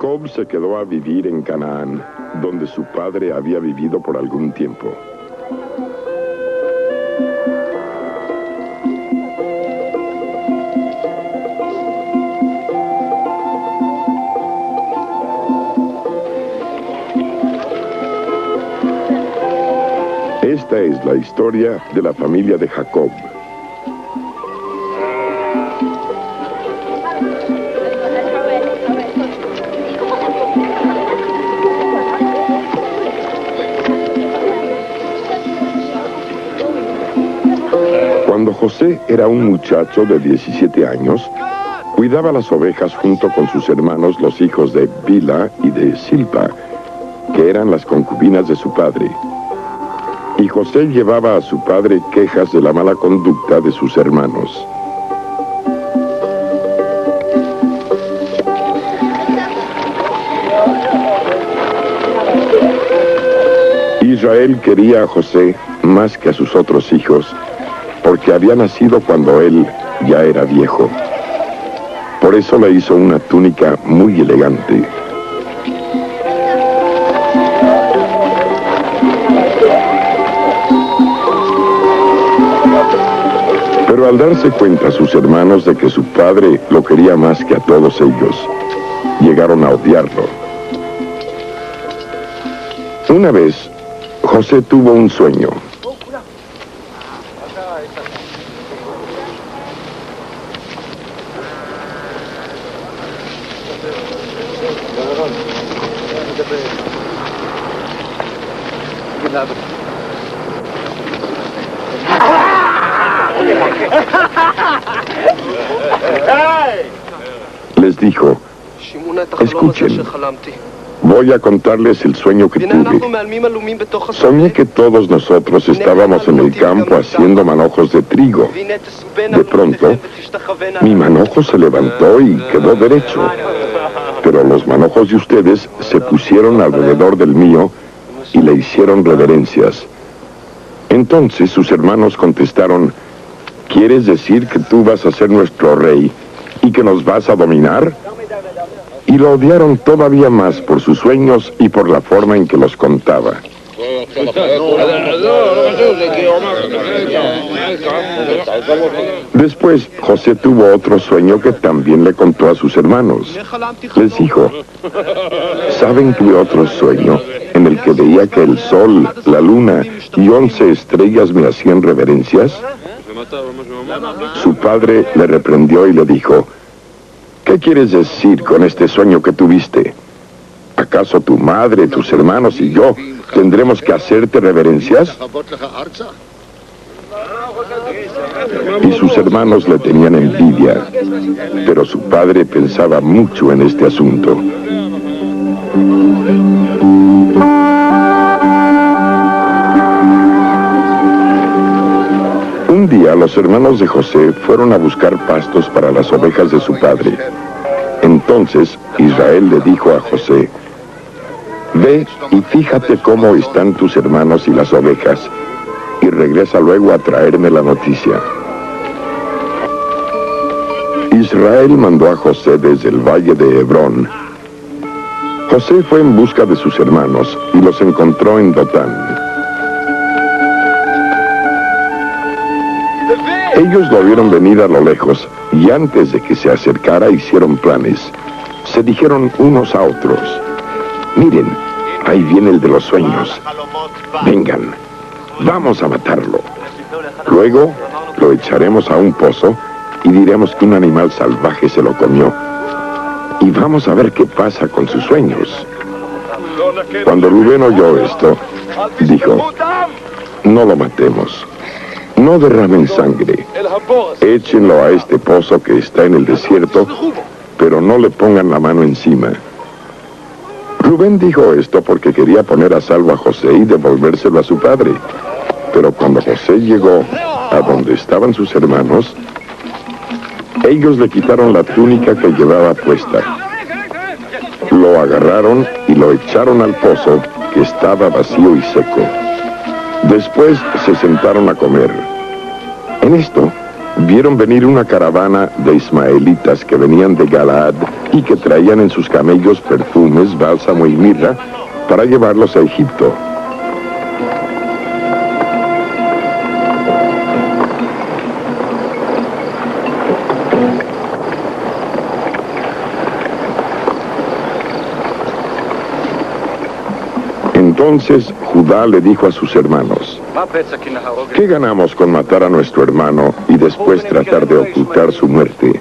Jacob se quedó a vivir en Canaán, donde su padre había vivido por algún tiempo. Esta es la historia de la familia de Jacob. Cuando José era un muchacho de 17 años, cuidaba las ovejas junto con sus hermanos, los hijos de Bilha y de Silpa, que eran las concubinas de su padre. Y José llevaba a su padre quejas de la mala conducta de sus hermanos. Israel quería a José más que a sus otros hijos, porque había nacido cuando él ya era viejo. Por eso le hizo una túnica muy elegante. Pero al darse cuenta sus hermanos de que su padre lo quería más que a todos ellos, llegaron a odiarlo. Una vez, José tuvo un sueño. Les dijo: escuchen, voy a contarles el sueño que tuve. Soñé que todos nosotros estábamos en el campo haciendo manojos de trigo. De pronto, mi manojo se levantó y quedó derecho. Pero los manojos de ustedes se pusieron alrededor del mío y le hicieron reverencias. Entonces sus hermanos contestaron: ¿quieres decir que tú vas a ser nuestro rey y que nos vas a dominar? Y lo odiaron todavía más por sus sueños y por la forma en que los contaba. Después, José tuvo otro sueño que también le contó a sus hermanos. Les dijo: ¿saben tuve otro sueño en el que veía que el sol, la luna y 11 estrellas me hacían reverencias? Su padre le reprendió y le dijo: ¿qué quieres decir con este sueño que tuviste? ¿Acaso tu madre, tus hermanos y yo tendremos que hacerte reverencias? Y sus hermanos le tenían envidia, pero su padre pensaba mucho en este asunto. Un día los hermanos de José fueron a buscar pastos para las ovejas de su padre. Entonces Israel le dijo a José: ve y fíjate cómo están tus hermanos y las ovejas, y regresa luego a traerme la noticia. Israel mandó a José desde el valle de Hebrón. José fue en busca de sus hermanos y los encontró en Dotán. Ellos lo vieron venir a lo lejos, y antes de que se acercara hicieron planes. Se dijeron unos a otros: miren, ahí viene el de los sueños. Vengan, vamos a matarlo. Luego lo echaremos a un pozo y diremos que un animal salvaje se lo comió. Y vamos a ver qué pasa con sus sueños. Cuando Rubén oyó esto, dijo: no lo matemos. No derramen sangre. Échenlo a este pozo que está en el desierto, pero no le pongan la mano encima. Rubén dijo esto porque quería poner a salvo a José y devolvérselo a su padre. Pero cuando José llegó a donde estaban sus hermanos, ellos le quitaron la túnica que llevaba puesta. Lo agarraron y lo echaron al pozo, que estaba vacío y seco. Después se sentaron a comer. En esto, vieron venir una caravana de ismaelitas que venían de Galaad y que traían en sus camellos perfumes, bálsamo y mirra para llevarlos a Egipto. Entonces Judá le dijo a sus hermanos: ¿qué ganamos con matar a nuestro hermano y después tratar de ocultar su muerte?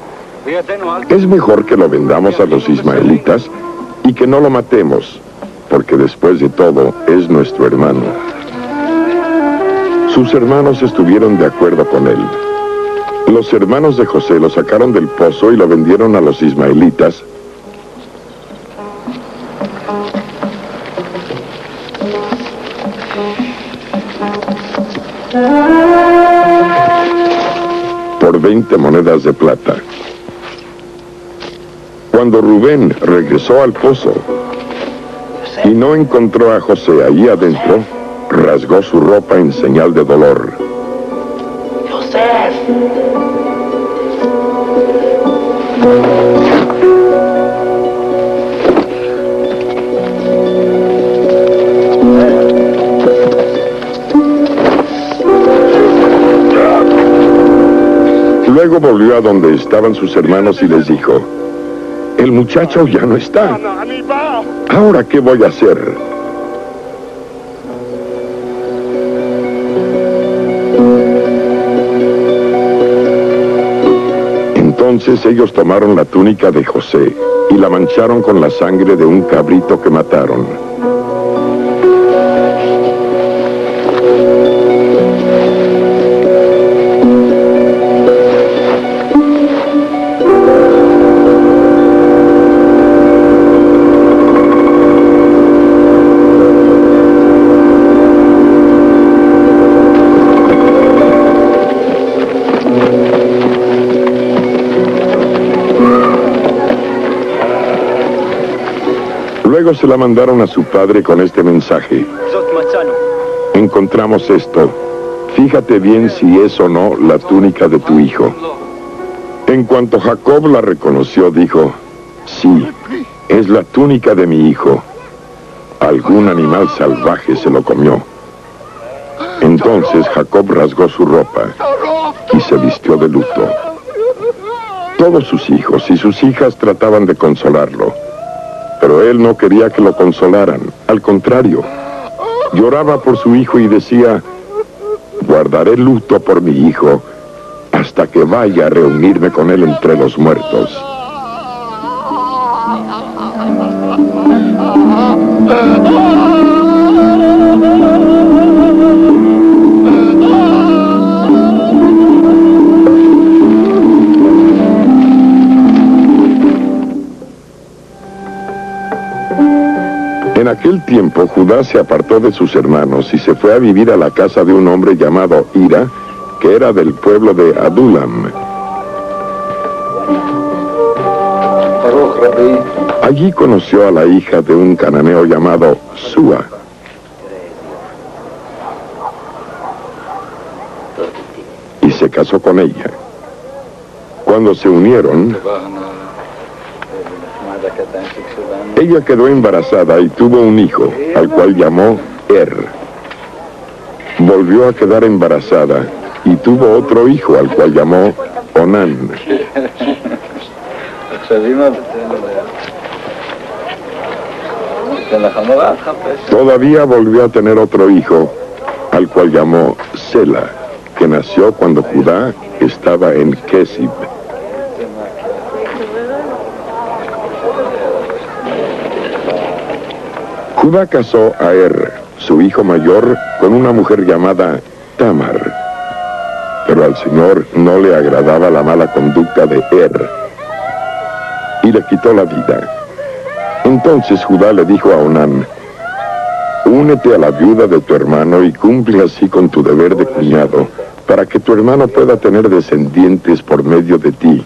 Es mejor que lo vendamos a los ismaelitas y que no lo matemos, porque después de todo es nuestro hermano. Sus hermanos estuvieron de acuerdo con él. Los hermanos de José lo sacaron del pozo y lo vendieron a los ismaelitas, por 20 monedas de plata. Cuando Rubén regresó al pozo y no encontró a José allí adentro, rasgó su ropa en señal de dolor. Luego volvió a donde estaban sus hermanos y les dijo: el muchacho ya no está. ¿Ahora qué voy a hacer? Entonces ellos tomaron la túnica de José y la mancharon con la sangre de un cabrito que mataron. Luego se la mandaron a su padre con este mensaje: encontramos esto. Fíjate bien si es o no la túnica de tu hijo. En cuanto Jacob la reconoció, dijo: sí, es la túnica de mi hijo. Algún animal salvaje se lo comió. Entonces Jacob rasgó su ropa y se vistió de luto. Todos sus hijos y sus hijas trataban de consolarlo, pero él no quería que lo consolaran. Al contrario, lloraba por su hijo y decía: guardaré luto por mi hijo hasta que vaya a reunirme con él entre los muertos. En aquel tiempo, Judá se apartó de sus hermanos y se fue a vivir a la casa de un hombre llamado Hira, que era del pueblo de Adulam. Allí conoció a la hija de un cananeo llamado Súa. Y se casó con ella. Cuando se unieron, ella quedó embarazada y tuvo un hijo, al cual llamó Volvió a quedar embarazada y tuvo otro hijo, al cual llamó Onán. Todavía volvió a tener otro hijo, al cual llamó Sela, que nació cuando Judá estaba en Kesib. Judá casó a su hijo mayor, con una mujer llamada Tamar. Pero al Señor no le agradaba la mala conducta de y le quitó la vida. Entonces Judá le dijo a Onán: únete a la viuda de tu hermano y cumple así con tu deber de cuñado, para que tu hermano pueda tener descendientes por medio de ti.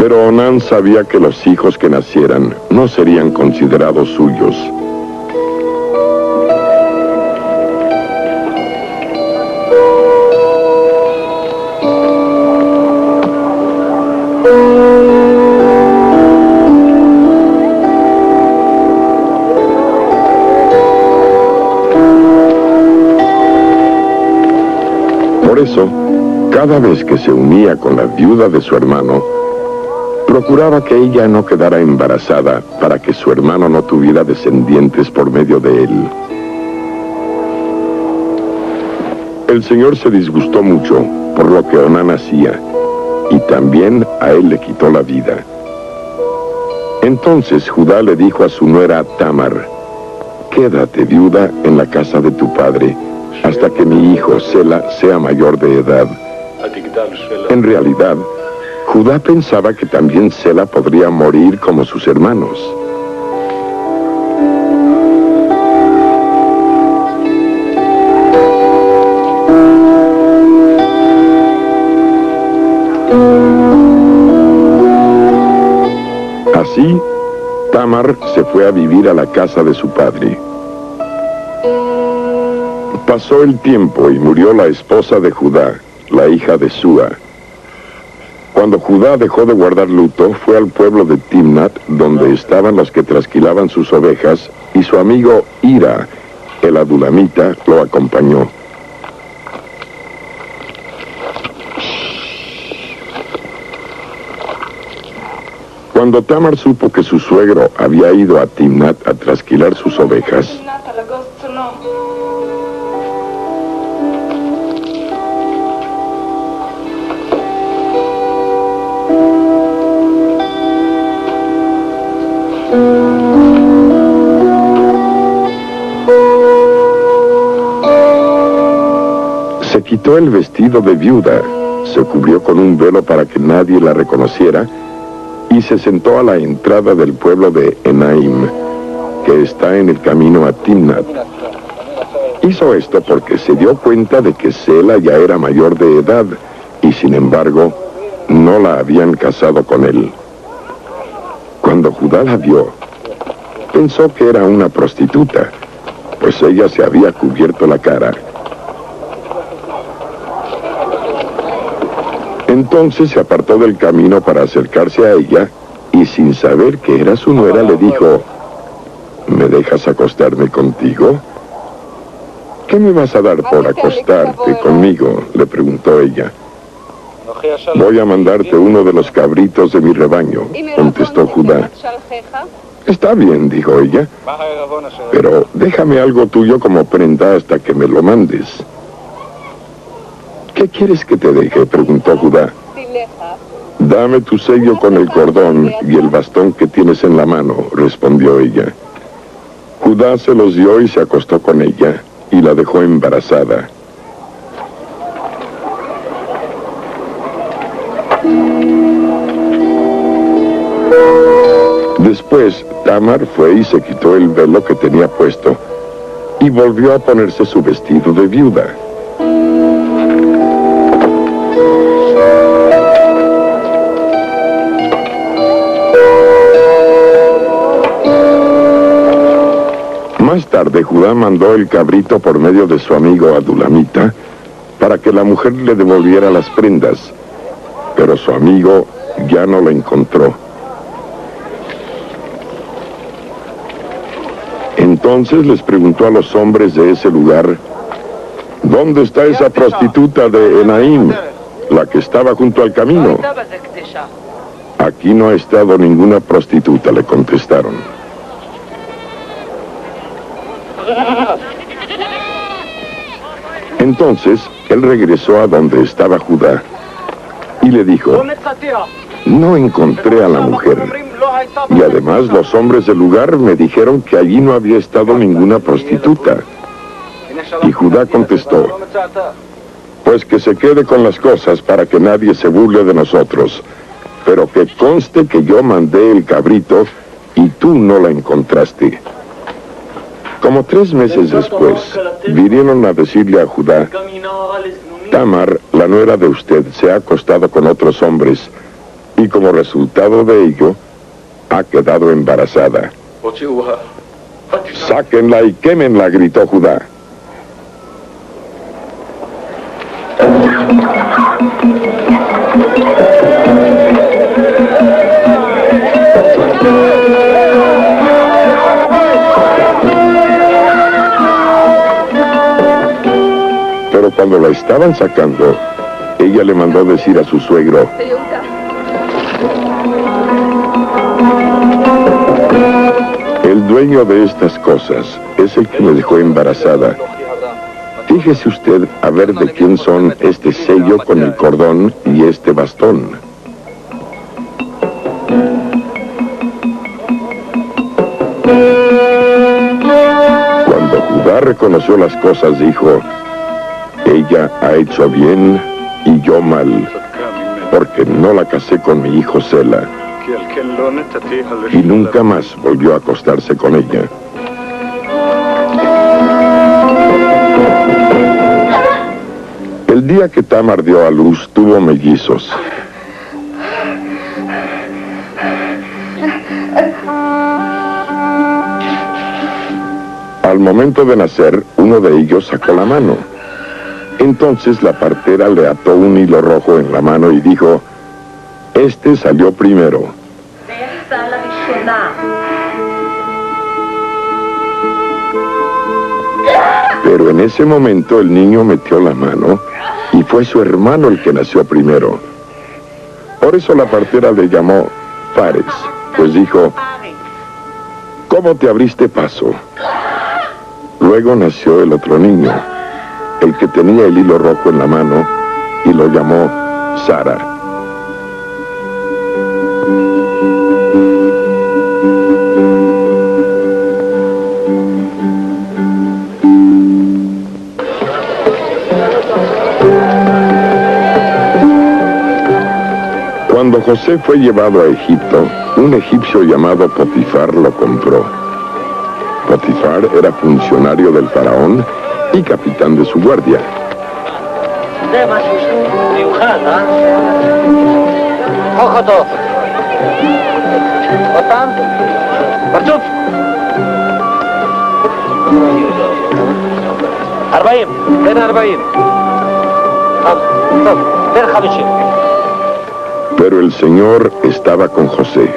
Pero Onán sabía que los hijos que nacieran no serían considerados suyos. Por eso, cada vez que se unía con la viuda de su hermano, procuraba que ella no quedara embarazada para que su hermano no tuviera descendientes por medio de él. El Señor se disgustó mucho por lo que Onán hacía, y también a él le quitó la vida. Entonces Judá le dijo a su nuera Tamar: quédate viuda en la casa de tu padre, hasta que mi hijo Sela sea mayor de edad. En realidad, Judá pensaba que también Sela podría morir como sus hermanos. Así, Tamar se fue a vivir a la casa de su padre. Pasó el tiempo y murió la esposa de Judá, la hija de Súa. Cuando Judá dejó de guardar luto, fue al pueblo de Timnat, donde estaban los que trasquilaban sus ovejas, y su amigo Hira, el adulamita, lo acompañó. Cuando Tamar supo que su suegro había ido a Timnat a trasquilar sus ovejas, se quitó el vestido de viuda, se cubrió con un velo para que nadie la reconociera, y se sentó a la entrada del pueblo de Enaim, que está en el camino a Timnat. Hizo esto porque se dio cuenta de que Sela ya era mayor de edad, y sin embargo, no la habían casado con él. Cuando Judá la vio, pensó que era una prostituta, pues ella se había cubierto la cara. Entonces se apartó del camino para acercarse a ella, y sin saber que era su nuera le dijo: ¿me dejas acostarme contigo? ¿Qué me vas a dar por acostarte conmigo?, le preguntó ella. Voy a mandarte uno de los cabritos de mi rebaño, contestó Judá. Está bien, dijo ella, pero déjame algo tuyo como prenda hasta que me lo mandes. ¿Qué quieres que te deje?, preguntó Judá. Dame tu sello con el cordón y el bastón que tienes en la mano, respondió ella. Judá se los dio y se acostó con ella, y la dejó embarazada. Después, Tamar fue y se quitó el velo que tenía puesto, y volvió a ponerse su vestido de viuda. Más tarde, Judá mandó el cabrito por medio de su amigo adulamita para que la mujer le devolviera las prendas, pero su amigo ya no la encontró. Entonces les preguntó a los hombres de ese lugar: ¿dónde está esa prostituta de Enaim, la que estaba junto al camino? Aquí no ha estado ninguna prostituta, le contestaron. Entonces, él regresó a donde estaba Judá y le dijo: no encontré a la mujer, y además los hombres del lugar me dijeron que allí no había estado ninguna prostituta. Y Judá contestó: pues que se quede con las cosas para que nadie se burle de nosotros, pero que conste que yo mandé el cabrito y tú no la encontraste. Como 3 meses después, vinieron a decirle a Judá: Tamar, la nuera de usted, se ha acostado con otros hombres, Y como resultado de ello, ha quedado embarazada. ¡Sáquenla y quémenla!, gritó Judá. Pero cuando la estaban sacando, ella le mandó decir a su suegro: el dueño de estas cosas es el que me dejó embarazada. Fíjese usted a ver de quién son este sello con el cordón y este bastón. Cuando Judá reconoció las cosas, dijo: ella ha hecho bien y yo mal, porque no la casé con mi hijo Sela. Y nunca más volvió a acostarse con ella. El día que Tamar dio a luz, tuvo mellizos. Al momento de nacer, uno de ellos sacó la mano. Entonces la partera le ató un hilo rojo en la mano y dijo: este salió primero. Pero en ese momento el niño metió la mano y fue su hermano el que nació primero. Por eso la partera le llamó Fares, pues dijo: ¿cómo te abriste paso? Luego nació el otro niño, el que tenía el hilo rojo en la mano, y lo llamó Sara. Cuando José fue llevado a Egipto, un egipcio llamado Potifar lo compró. Potifar era funcionario del faraón y capitán de su guardia. Pero el Señor estaba con José.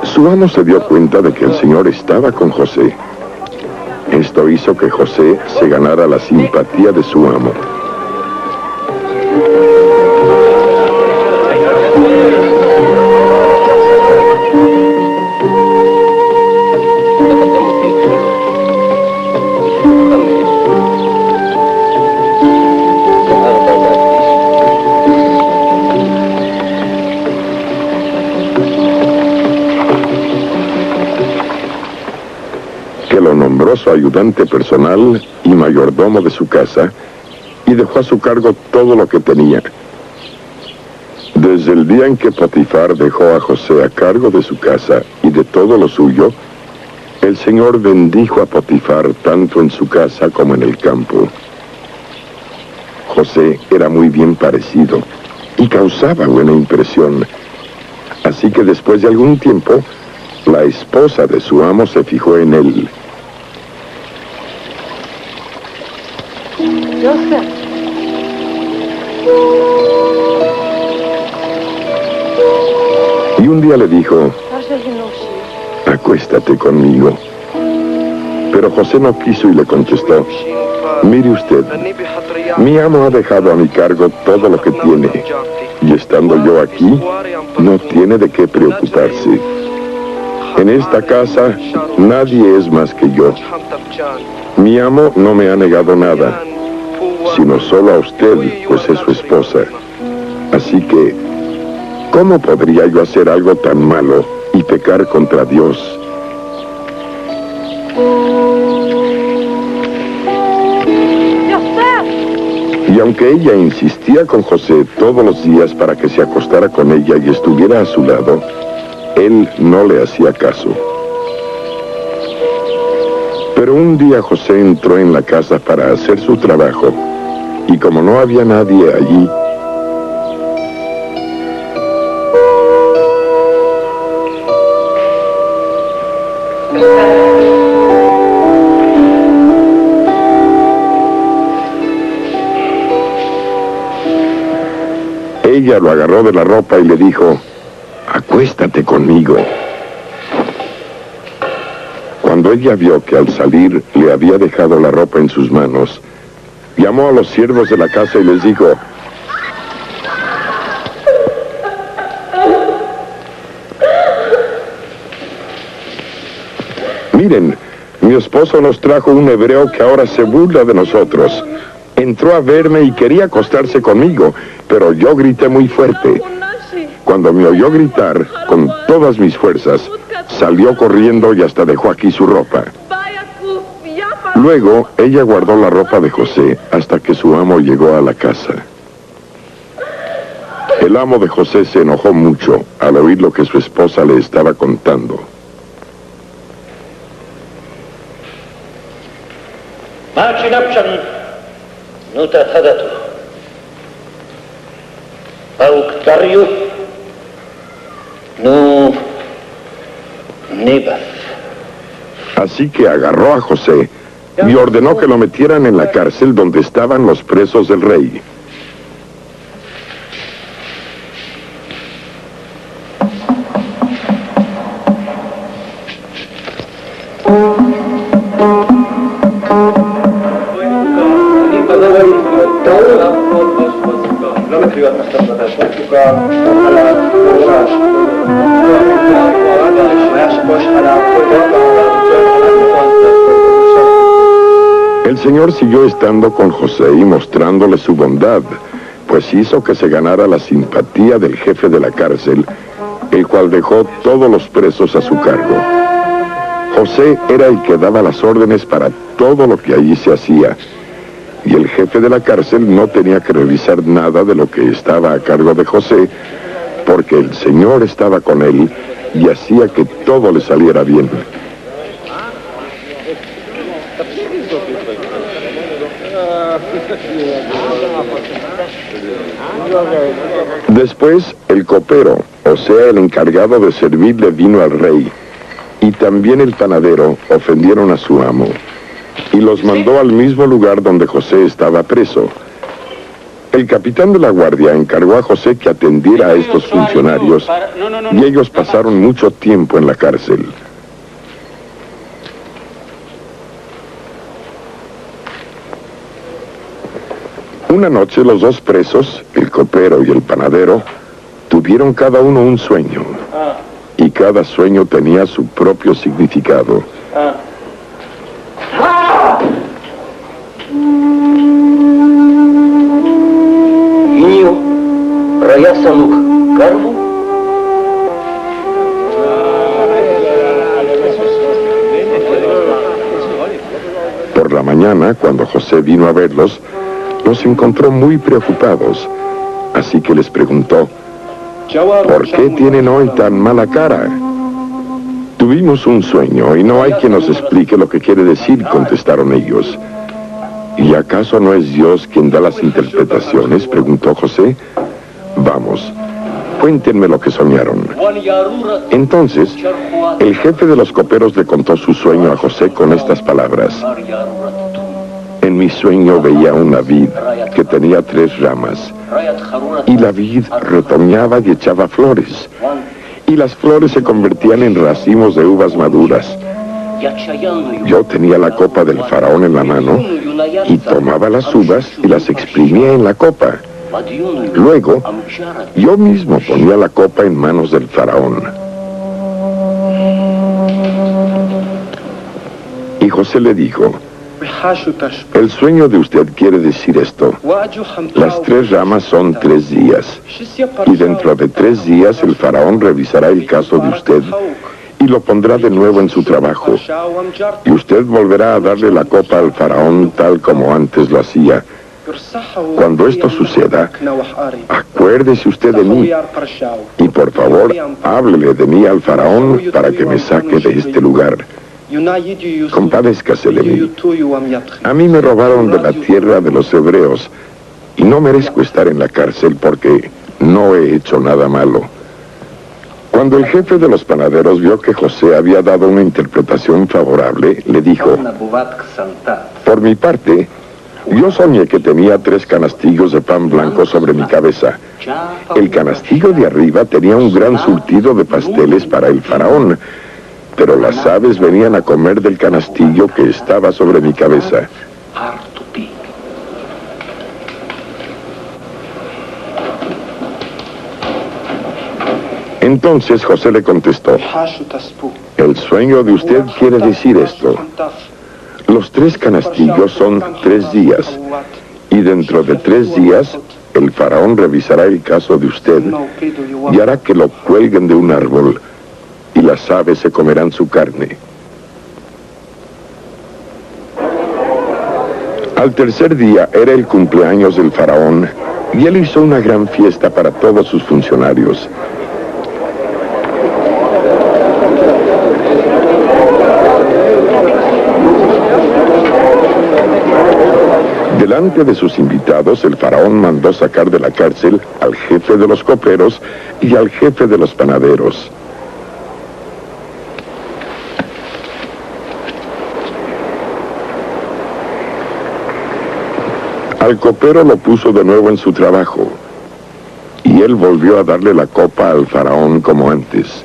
Su amo se dio cuenta de que el Señor estaba con José. Esto hizo que José se ganara la simpatía de su amo. Nombró su ayudante personal y mayordomo de su casa, y dejó a su cargo todo lo que tenía. Desde el día en que Potifar dejó a José a cargo de su casa y de todo lo suyo, el Señor bendijo a Potifar tanto en su casa como en el campo. José era muy bien parecido y causaba buena impresión. Así que después de algún tiempo, la esposa de su amo se fijó en él. Y un día le dijo: acuéstate conmigo. Pero José no quiso y le contestó: mire usted, mi amo ha dejado a mi cargo todo lo que tiene, y estando yo aquí, no tiene de qué preocuparse. En esta casa, nadie es más que yo. Mi amo no me ha negado nada, sino solo a usted, pues es su esposa. Así que, ¿cómo podría yo hacer algo tan malo y pecar contra Dios? Y aunque ella insistía con José todos los días para que se acostara con ella y estuviera a su lado, él no le hacía caso. Pero un día José entró en la casa para hacer su trabajo, y como no había nadie allí, Ella lo agarró de la ropa y le dijo, acuéstate conmigo. Cuando ella vio que al salir le había dejado la ropa en sus manos, llamó a los siervos de la casa y les dijo, miren, mi esposo nos trajo un hebreo que ahora se burla de nosotros. Entró a verme y quería acostarse conmigo, pero yo grité muy fuerte. Cuando me oyó gritar con todas mis fuerzas, salió corriendo y hasta dejó aquí su ropa. Luego, ella guardó la ropa de José hasta que su amo llegó a la casa. El amo de José se enojó mucho al oír lo que su esposa le estaba contando. Así que agarró a José y ordenó que lo metieran en la cárcel donde estaban los presos del rey. El Señor siguió estando con José y mostrándole su bondad, pues hizo que se ganara la simpatía del jefe de la cárcel, el cual dejó todos los presos a su cargo. José era el que daba las órdenes para todo lo que allí se hacía, y el jefe de la cárcel no tenía que revisar nada de lo que estaba a cargo de José, porque el Señor estaba con él y hacía que todo le saliera bien. Después, el copero, o sea, el encargado de servirle vino al rey, y también el panadero ofendieron a su amo, y los mandó al mismo lugar donde José estaba preso. El capitán de la guardia encargó a José que atendiera a estos funcionarios, y ellos pasaron mucho tiempo en la cárcel. Una noche los dos presos, el copero y el panadero, tuvieron cada uno un sueño, y cada sueño tenía su propio significado. Por la mañana, cuando José vino a verlos, los encontró muy preocupados, así que les preguntó, ¿por qué tienen hoy tan mala cara? Tuvimos un sueño y no hay quien nos explique lo que quiere decir, contestaron ellos. ¿Y acaso no es Dios quien da las interpretaciones?, preguntó José. Vamos, cuéntenme lo que soñaron. Entonces, el jefe de los coperos le contó su sueño a José con estas palabras. En mi sueño veía una vid que tenía 3 ramas, y la vid retoñaba y echaba flores, y las flores se convertían en racimos de uvas maduras. Yo tenía la copa del faraón en la mano, y tomaba las uvas y las exprimía en la copa. Luego, yo mismo ponía la copa en manos del faraón. Y José le dijo, el sueño de usted quiere decir esto. Las 3 ramas son 3 días. Y dentro de 3 días el faraón revisará el caso de usted y lo pondrá de nuevo en su trabajo. Y usted volverá a darle la copa al faraón tal como antes lo hacía. Cuando esto suceda, acuérdese usted de mí. Y por favor, háblele de mí al faraón para que me saque de este lugar. Compadézcase de mí. A mí me robaron de la tierra de los hebreos y no merezco estar en la cárcel porque no he hecho nada malo. Cuando el jefe de los panaderos vio que José había dado una interpretación favorable, le dijo: por mi parte, yo soñé que tenía 3 canastillos de pan blanco sobre mi cabeza. El canastillo de arriba tenía un gran surtido de pasteles para el faraón, pero las aves venían a comer del canastillo que estaba sobre mi cabeza. Entonces José le contestó: el sueño de usted quiere decir esto. Los 3 canastillos son 3 días, y dentro de 3 días el faraón revisará el caso de usted y hará que lo cuelguen de un árbol, y las aves se comerán su carne. Al tercer día era el cumpleaños del faraón, y él hizo una gran fiesta para todos sus funcionarios. Delante de sus invitados, el faraón mandó sacar de la cárcel al jefe de los coperos y al jefe de los panaderos. Al copero lo puso de nuevo en su trabajo, y él volvió a darle la copa al faraón como antes.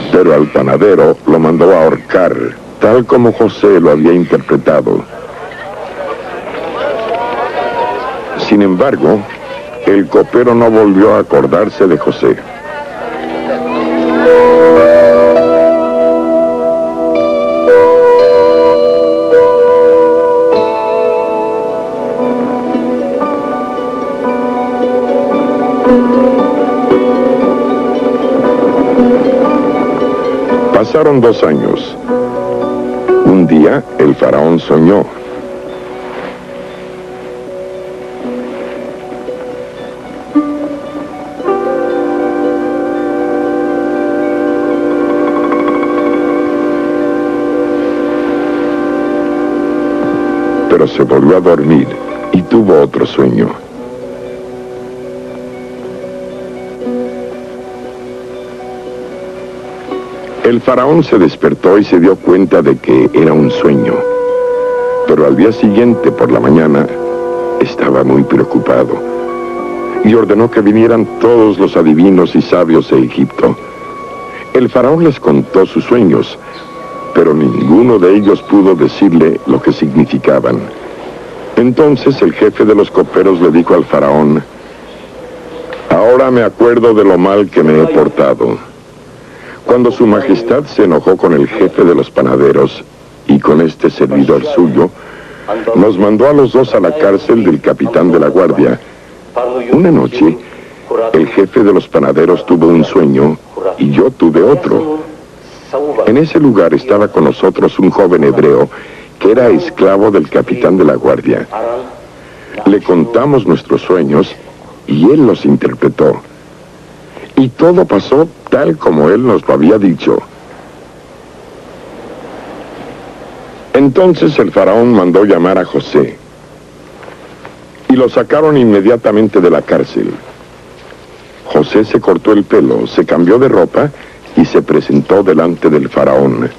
Pero al panadero lo mandó a ahorcar, tal como José lo había interpretado. Sin embargo, el copero no volvió a acordarse de José. Pasaron 2 años. Un día, el faraón soñó. Pero se volvió a dormir y tuvo otro sueño. El faraón se despertó y se dio cuenta de que era un sueño. Pero al día siguiente, por la mañana, estaba muy preocupado y ordenó que vinieran todos los adivinos y sabios de Egipto. El faraón les contó sus sueños, pero ninguno de ellos pudo decirle lo que significaban. Entonces el jefe de los coperos le dijo al faraón: ahora me acuerdo de lo mal que me he portado. Cuando su majestad se enojó con el jefe de los panaderos y con este servidor suyo, nos mandó a los 2 a la cárcel del capitán de la guardia. Una noche, el jefe de los panaderos tuvo un sueño y yo tuve otro. En ese lugar estaba con nosotros un joven hebreo que era esclavo del capitán de la guardia. Le contamos nuestros sueños y él los interpretó. Y todo pasó tal como él nos lo había dicho. Entonces el faraón mandó llamar a José y lo sacaron inmediatamente de la cárcel. José se cortó el pelo, se cambió de ropa y se presentó delante del faraón.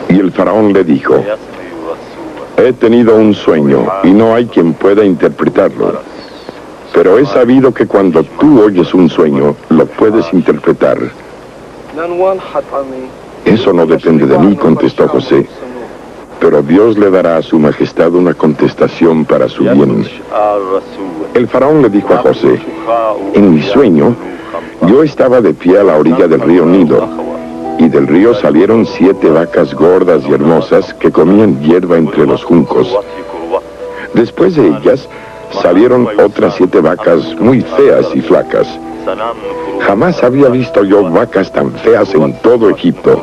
Y el faraón le dijo: he tenido un sueño y no hay quien pueda interpretarlo. Pero he sabido que cuando tú oyes un sueño, lo puedes interpretar. Eso no depende de mí, contestó José. Pero Dios le dará a su majestad una contestación para su bien. El faraón le dijo a José: en mi sueño, yo estaba de pie a la orilla del río Nilo. Y del río salieron 7 vacas gordas y hermosas que comían hierba entre los juncos. Después de ellas, salieron otras 7 vacas muy feas y flacas. Jamás había visto yo vacas tan feas en todo Egipto.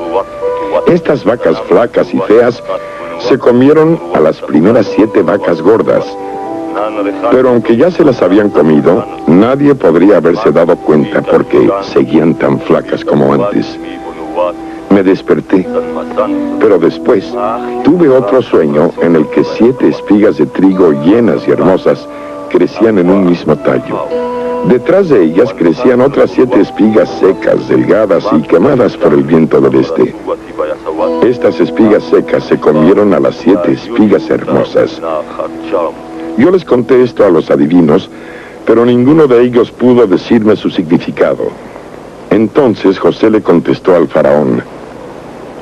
Estas vacas flacas y feas se comieron a las primeras 7 vacas gordas. Pero aunque ya se las habían comido, nadie podría haberse dado cuenta porque seguían tan flacas como antes. Me desperté, pero después tuve otro sueño en el que 7 espigas de trigo llenas y hermosas crecían en un mismo tallo. Detrás de ellas crecían otras 7 espigas secas, delgadas y quemadas por el viento del este. Estas espigas secas se comieron a las 7 espigas hermosas. Yo les conté esto a los adivinos, pero ninguno de ellos pudo decirme su significado. Entonces José le contestó al faraón: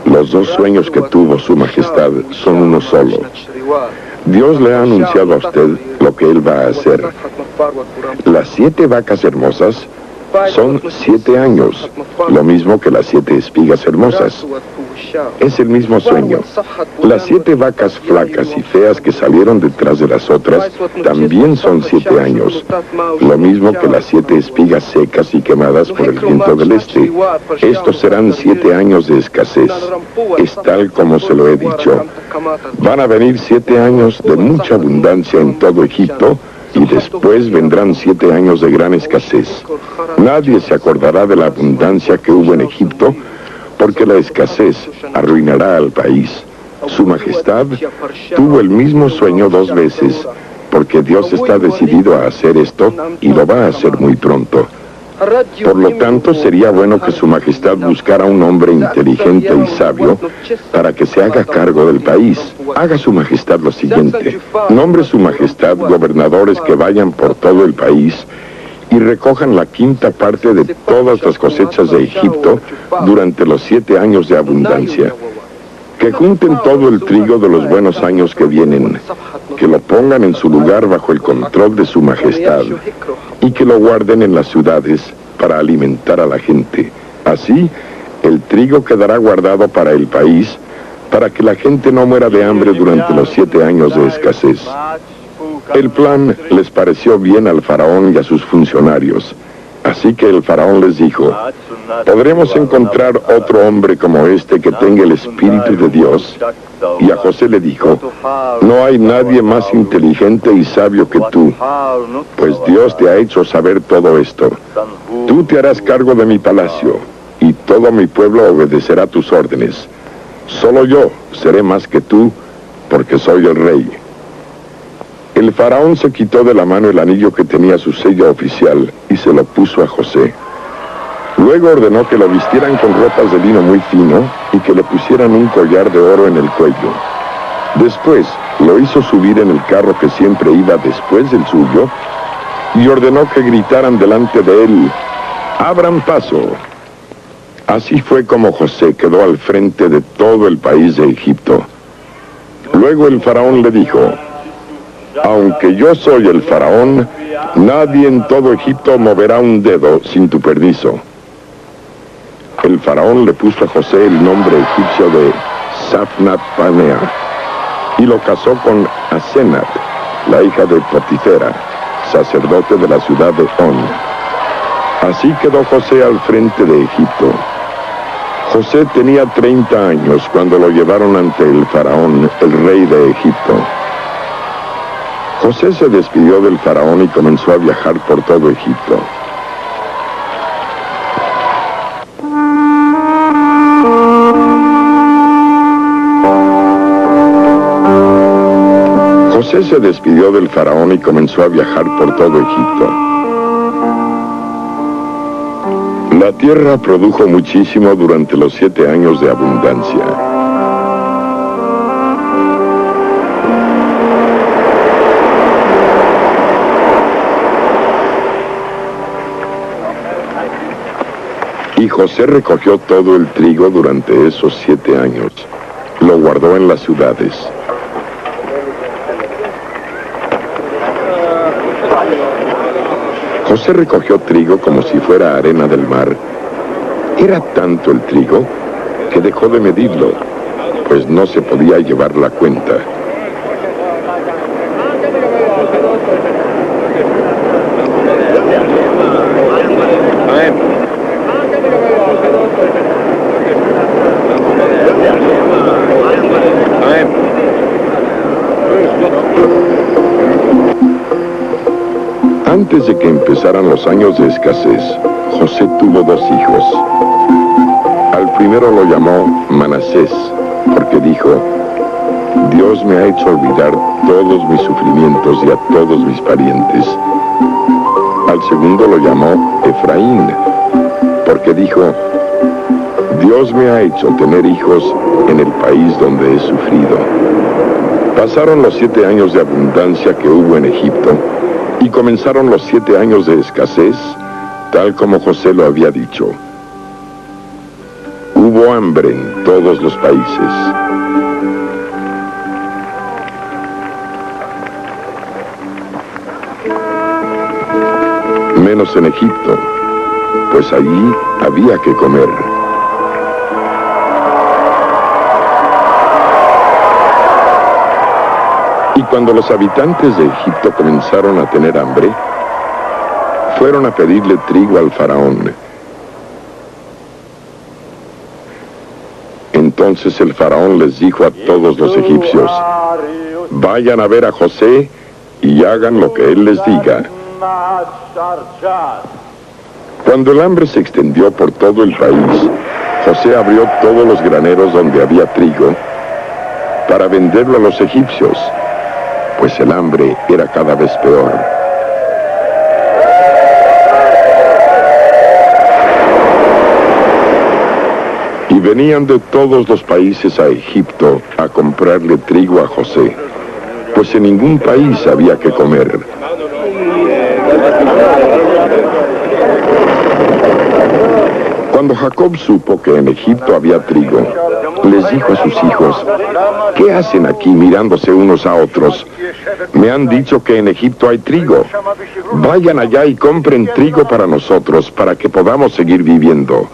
los 2 sueños que tuvo su majestad son uno solo. Dios le ha anunciado a usted lo que él va a hacer. Las 7 vacas hermosas son 7 años, lo mismo que las 7 espigas hermosas. Es el mismo sueño. Las 7 vacas flacas y feas que salieron detrás de las otras también son 7 años, lo mismo que las 7 espigas secas y quemadas por el viento del este. Estos serán 7 años de escasez. Es tal como se lo he dicho. Van a venir 7 años de mucha abundancia en todo Egipto, y después vendrán 7 años de gran escasez. Nadie se acordará de la abundancia que hubo en Egipto, porque la escasez arruinará al país. Su majestad tuvo el mismo sueño 2 veces, porque Dios está decidido a hacer esto y lo va a hacer muy pronto. Por lo tanto, sería bueno que su majestad buscara un hombre inteligente y sabio para que se haga cargo del país. Haga su majestad lo siguiente: nombre su majestad gobernadores que vayan por todo el país y recojan la 5ª parte de todas las cosechas de Egipto durante los 7 años de abundancia. Que junten todo el trigo de los buenos años que vienen, que lo pongan en su lugar bajo el control de su majestad, y que lo guarden en las ciudades para alimentar a la gente. Así, el trigo quedará guardado para el país, para que la gente no muera de hambre durante los 7 años de escasez. El plan les pareció bien al faraón y a sus funcionarios. Así que el faraón les dijo: ¿podremos encontrar otro hombre como este que tenga el Espíritu de Dios? Y a José le dijo: no hay nadie más inteligente y sabio que tú, pues Dios te ha hecho saber todo esto. Tú te harás cargo de mi palacio, y todo mi pueblo obedecerá tus órdenes. Solo yo seré más que tú, porque soy el rey. El faraón se quitó de la mano el anillo que tenía su sello oficial y se lo puso a José. Luego ordenó que lo vistieran con ropas de lino muy fino y que le pusieran un collar de oro en el cuello. Después lo hizo subir en el carro que siempre iba después del suyo y ordenó que gritaran delante de él: ¡abran paso! Así fue como José quedó al frente de todo el país de Egipto. Luego el faraón le dijo: aunque yo soy el faraón, nadie en todo Egipto moverá un dedo sin tu permiso. El faraón le puso a José el nombre egipcio de Safnat Panea y lo casó con Asenat, la hija de Potifera, sacerdote de la ciudad de On. Así quedó José al frente de Egipto. José tenía 30 años cuando lo llevaron ante el faraón, el rey de Egipto. José se despidió del faraón y comenzó a viajar por todo Egipto. José se despidió del faraón y comenzó a viajar por todo Egipto. La tierra produjo muchísimo durante los 7 años de abundancia. Y José recogió todo el trigo durante esos 7 años. Lo guardó en las ciudades. José recogió trigo como si fuera arena del mar. Era tanto el trigo que dejó de medirlo, pues no se podía llevar la cuenta. comenzaran los años de escasez, José tuvo 2 hijos. Al primero lo llamó Manasés, porque dijo: Dios me ha hecho olvidar todos mis sufrimientos y a todos mis parientes. Al segundo lo llamó Efraín, porque dijo: Dios me ha hecho tener hijos en el país donde he sufrido. Pasaron los 7 años de abundancia que hubo en Egipto, y comenzaron los 7 años de escasez, tal como José lo había dicho. Hubo hambre en todos los países. Menos en Egipto, pues allí había que comer. Y cuando los habitantes de Egipto comenzaron a tener hambre, fueron a pedirle trigo al faraón. Entonces el faraón les dijo a todos los egipcios: vayan a ver a José y hagan lo que él les diga. Cuando el hambre se extendió por todo el país, José abrió todos los graneros donde había trigo para venderlo a los egipcios, pues el hambre era cada vez peor. Y venían de todos los países a Egipto a comprarle trigo a José, pues en ningún país había que comer. Cuando Jacob supo que en Egipto había trigo, les dijo a sus hijos: ¿qué hacen aquí mirándose unos a otros? Me han dicho que en Egipto hay trigo. Vayan allá y compren trigo para nosotros, para que podamos seguir viviendo.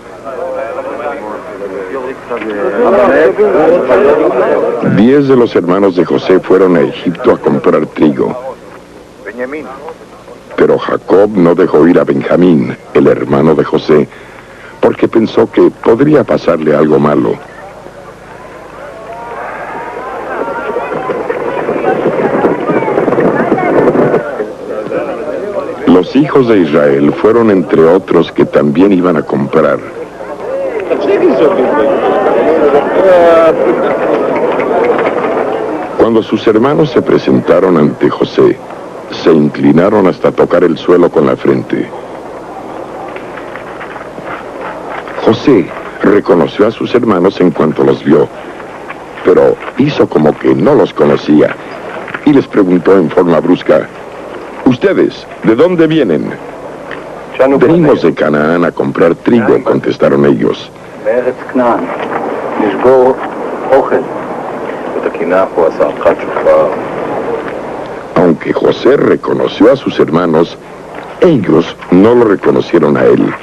10 de los hermanos de José fueron a Egipto a comprar trigo. Pero Jacob no dejó ir a Benjamín, el hermano de José, porque pensó que podría pasarle algo malo. Los hijos de Israel fueron entre otros que también iban a comprar. Cuando sus hermanos se presentaron ante José, se inclinaron hasta tocar el suelo con la frente. José reconoció a sus hermanos en cuanto los vio, pero hizo como que no los conocía y les preguntó en forma brusca: ¿ustedes de dónde vienen? Venimos de Canaán a comprar trigo, contestaron ellos. Aunque José reconoció a sus hermanos, ellos no lo reconocieron a él.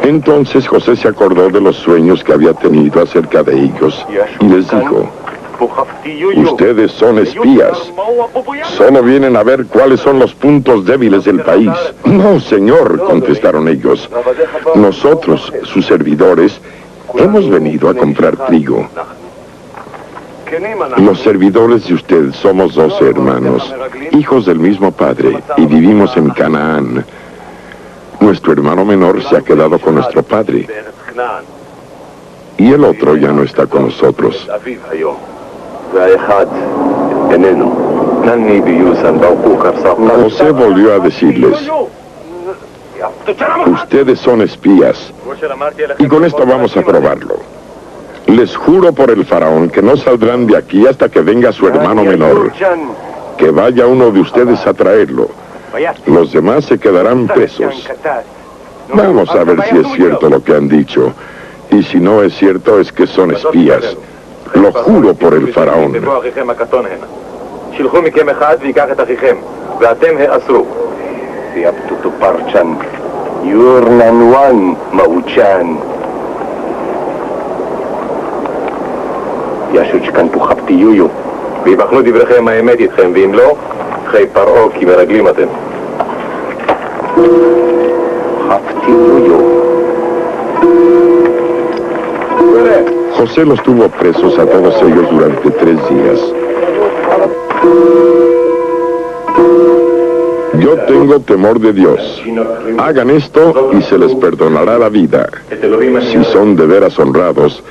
Entonces José se acordó de los sueños que había tenido acerca de ellos y les dijo: ustedes son espías. Solo vienen a ver cuáles son los puntos débiles del país. No, señor, contestaron ellos. Nosotros, sus servidores, hemos venido a comprar trigo. Los servidores de usted somos 12 hermanos, hijos del mismo padre, y vivimos en Canaán. Nuestro hermano menor se ha quedado con nuestro padre, y el otro ya no está con nosotros. José volvió a decirles: ustedes son espías, y con esto vamos a probarlo. Les juro por el faraón que no saldrán de aquí hasta que venga su hermano menor. Que vaya uno de ustedes a traerlo. Los demás se quedarán presos. Vamos a ver si es cierto lo que han dicho. Y si no es cierto, es que son espías. Lo juro por el faraón. ויבחנו דבריכם האמת איתכם, ואם לא, חי פרעה כי מרגלים אתם. José los tuvo presos a todos ellos durante 3 días. Yo tengo temor de Dios. Hagan esto y se les perdonará la vida. Si son de veras honrados,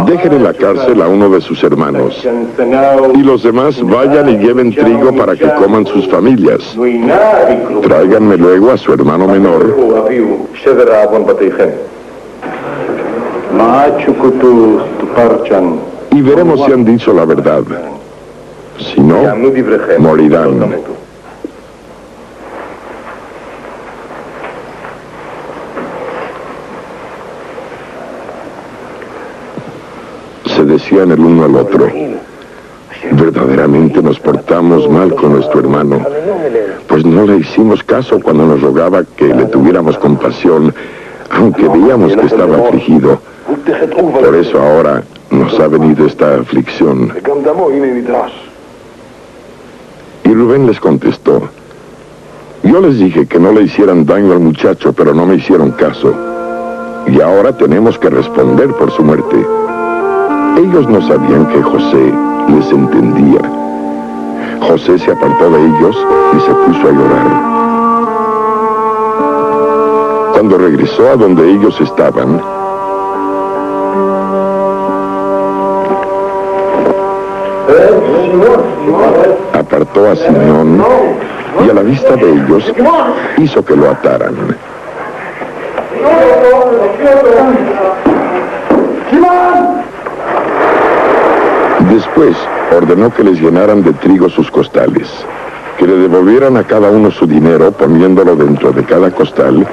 dejen en la cárcel a uno de sus hermanos. Y los demás vayan y lleven trigo para que coman sus familias. Tráiganme luego a su hermano menor. Y veremos si han dicho la verdad. Si no, morirán. Se decían el uno al otro: verdaderamente nos portamos mal con nuestro hermano, pues no le hicimos caso cuando nos rogaba que le tuviéramos compasión, aunque veíamos que estaba afligido. Por eso ahora nos ha venido esta aflicción. Y Rubén les contestó: yo les dije que no le hicieran daño al muchacho, pero no me hicieron caso. Y ahora tenemos que responder por su muerte. Ellos no sabían que José les entendía. José se apartó de ellos y se puso a llorar. Cuando regresó a donde ellos estaban, apartó a Simeón y a la vista de ellos hizo que lo ataran. Después ordenó que les llenaran de trigo sus costales, que le devolvieran a cada uno su dinero poniéndolo dentro de cada costal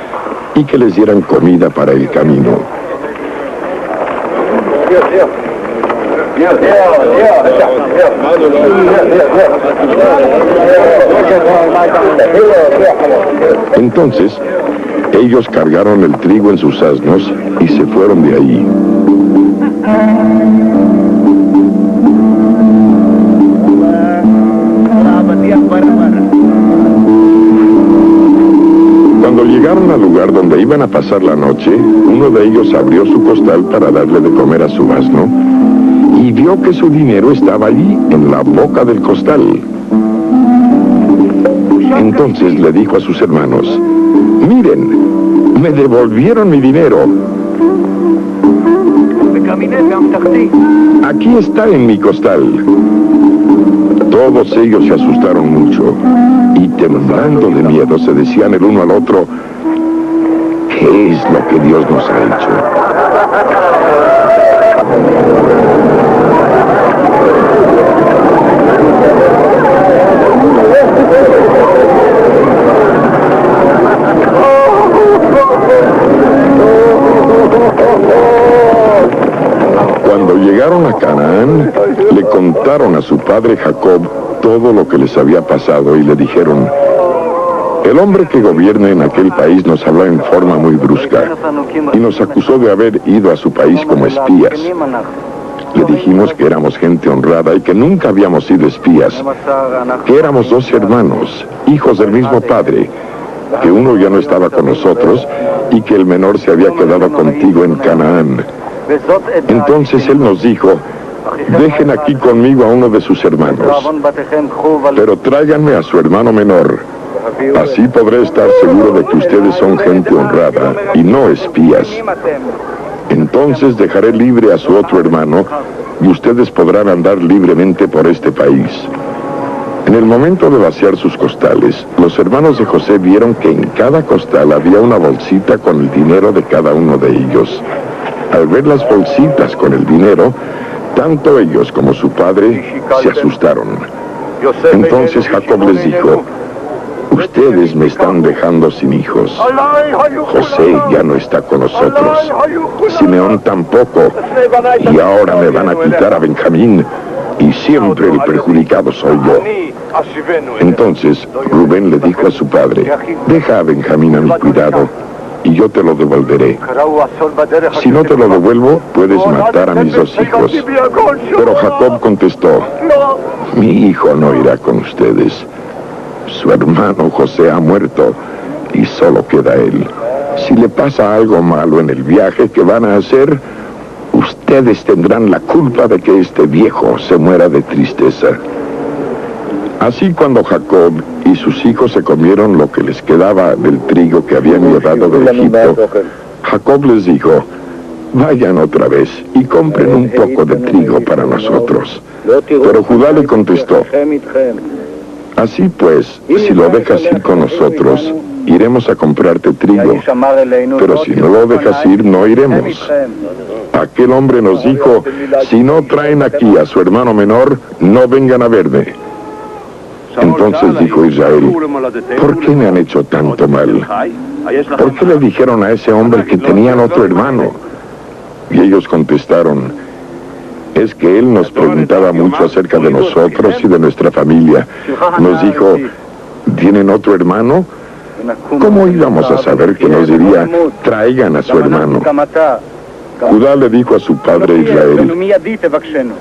y que les dieran comida para el camino. Entonces, ellos cargaron el trigo en sus asnos y se fueron de ahí. Cuando llegaron al lugar donde iban a pasar la noche, uno de ellos abrió su costal para darle de comer a su asno y vio que su dinero estaba allí, en la boca del costal. Entonces le dijo a sus hermanos: miren, me devolvieron mi dinero. Aquí está en mi costal. Todos ellos se asustaron mucho y, temblando de miedo, se decían el uno al otro: ¿qué es lo que Dios nos ha hecho? Cuando llegaron a Canaán, le contaron a su padre Jacob todo lo que les había pasado y le dijeron: el hombre que gobierna en aquel país nos habló en forma muy brusca y nos acusó de haber ido a su país como espías. Le dijimos que éramos gente honrada y que nunca habíamos sido espías, que éramos 2 hermanos, hijos del mismo padre, que uno ya no estaba con nosotros y que el menor se había quedado contigo en Canaán. Entonces él nos dijo: dejen aquí conmigo a uno de sus hermanos, pero tráiganme a su hermano menor. Así podré estar seguro de que ustedes son gente honrada y no espías. Entonces dejaré libre a su otro hermano y ustedes podrán andar libremente por este país. En el momento de vaciar sus costales, los hermanos de José vieron que en cada costal había una bolsita con el dinero de cada uno de ellos. Al ver las bolsitas con el dinero, tanto ellos como su padre se asustaron. Entonces Jacob les dijo: ustedes me están dejando sin hijos. José ya no está con nosotros. Simeón tampoco. Y ahora me van a quitar a Benjamín. Y siempre el perjudicado soy yo. Entonces Rubén le dijo a su padre: deja a Benjamín a mi cuidado y yo te lo devolveré. Si no te lo devuelvo, puedes matar a mis 2 hijos. Pero Jacob contestó: mi hijo no irá con ustedes. Su hermano José ha muerto y solo queda él. Si le pasa algo malo en el viaje que van a hacer, ustedes ustedes tendrán la culpa de que este viejo se muera de tristeza. Así cuando Jacob y sus hijos se comieron lo que les quedaba del trigo que habían llevado de Egipto, Jacob les dijo: vayan otra vez y compren un poco de trigo para nosotros. Pero Judá le contestó: así pues, si lo dejas ir con nosotros, iremos a comprarte trigo, pero si no lo dejas ir, no iremos. Aquel hombre nos dijo: si no traen aquí a su hermano menor, no vengan a verme. Entonces dijo Israel: ¿por qué me han hecho tanto mal? ¿Por qué le dijeron a ese hombre que tenían otro hermano? Y ellos contestaron: es que él nos preguntaba mucho acerca de nosotros y de nuestra familia. Nos dijo: ¿tienen otro hermano? ¿Cómo íbamos a saber que nos diría: traigan a su hermano? Judá le dijo a su padre Israel: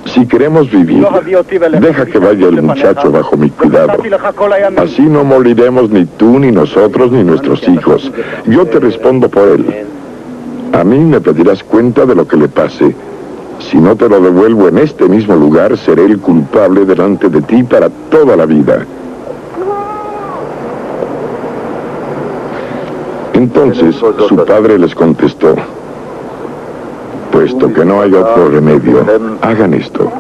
si queremos vivir, deja que vaya el muchacho bajo mi cuidado. Así no moriremos ni tú, ni nosotros, ni nuestros hijos. Yo te respondo por él. A mí me pedirás cuenta de lo que le pase. Si no te lo devuelvo en este mismo lugar, seré el culpable delante de ti para toda la vida. Entonces su padre les contestó: puesto que no hay otro remedio, hagan esto.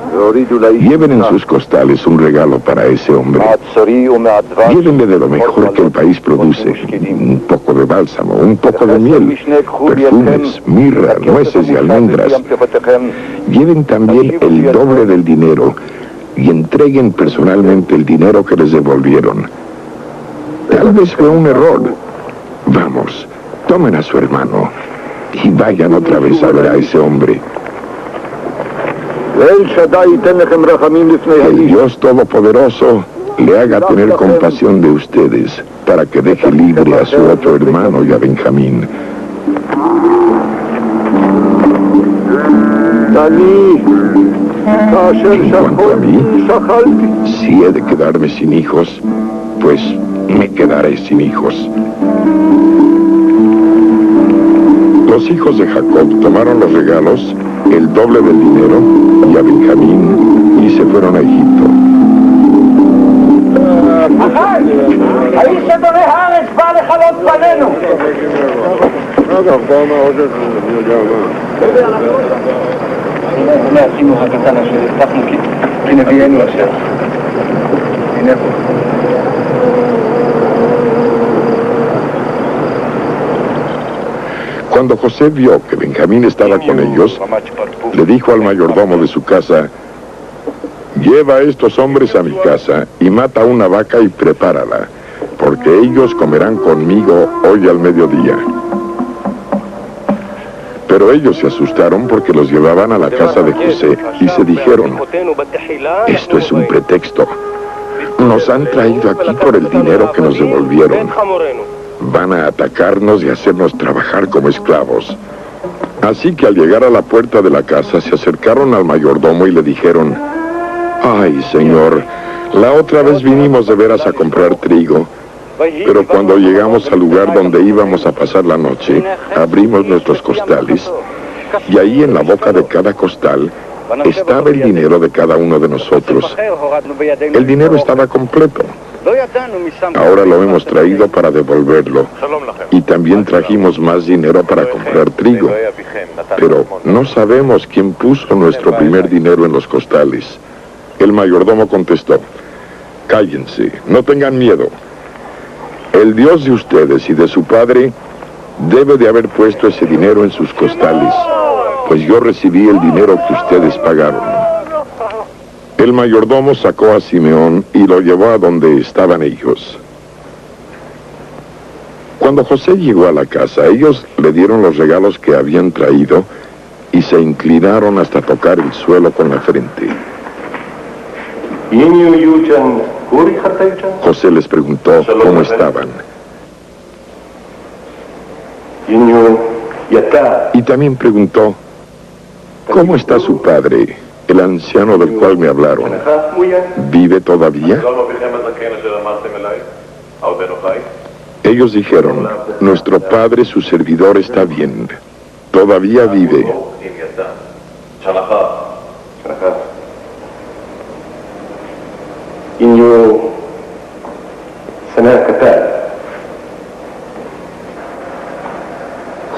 Lleven en sus costales un regalo para ese hombre. Llévenle de lo mejor que el país produce: un poco de bálsamo, un poco de miel, perfumes, mirra, nueces y almendras. Lleven también el doble del dinero y entreguen personalmente el dinero que les devolvieron. Tal vez fue un error. Vamos, tomen a su hermano y vayan otra vez a ver a ese hombre. El Dios Todopoderoso le haga tener compasión de ustedes, para que deje libre a su otro hermano y a Benjamín. En cuanto a mí, si he de quedarme sin hijos, pues me quedaré sin hijos. Los hijos de Jacob tomaron los regalos, el doble del dinero, y a Benjamín, y se fueron a Egipto. Cuando José vio que Benjamín estaba con ellos, le dijo al mayordomo de su casa: lleva a estos hombres a mi casa y mata una vaca y prepárala, porque ellos comerán conmigo hoy al mediodía. Pero ellos se asustaron porque los llevaban a la casa de José y se dijeron: esto es un pretexto. Nos han traído aquí por el dinero que nos devolvieron. Van a atacarnos y hacernos trabajar como esclavos. Así que al llegar a la puerta de la casa se acercaron al mayordomo y le dijeron: ay, señor, la otra vez vinimos de veras a comprar trigo, pero cuando llegamos al lugar donde íbamos a pasar la noche, abrimos nuestros costales, y ahí en la boca de cada costal estaba el dinero de cada uno de nosotros. El dinero estaba completo. Ahora lo hemos traído para devolverlo, y también trajimos más dinero para comprar trigo, pero no sabemos quién puso nuestro primer dinero en los costales. El mayordomo contestó: cállense, no tengan miedo. El Dios de ustedes y de su padre debe de haber puesto ese dinero en sus costales, pues yo recibí el dinero que ustedes pagaron. El mayordomo sacó a Simeón y lo llevó a donde estaban ellos. Cuando José llegó a la casa, ellos le dieron los regalos que habían traído y se inclinaron hasta tocar el suelo con la frente. José les preguntó cómo estaban. Y también preguntó: ¿cómo está su padre, el anciano del cual me hablaron? ¿Vive todavía? Ellos dijeron: nuestro padre, su servidor, está bien. Todavía vive.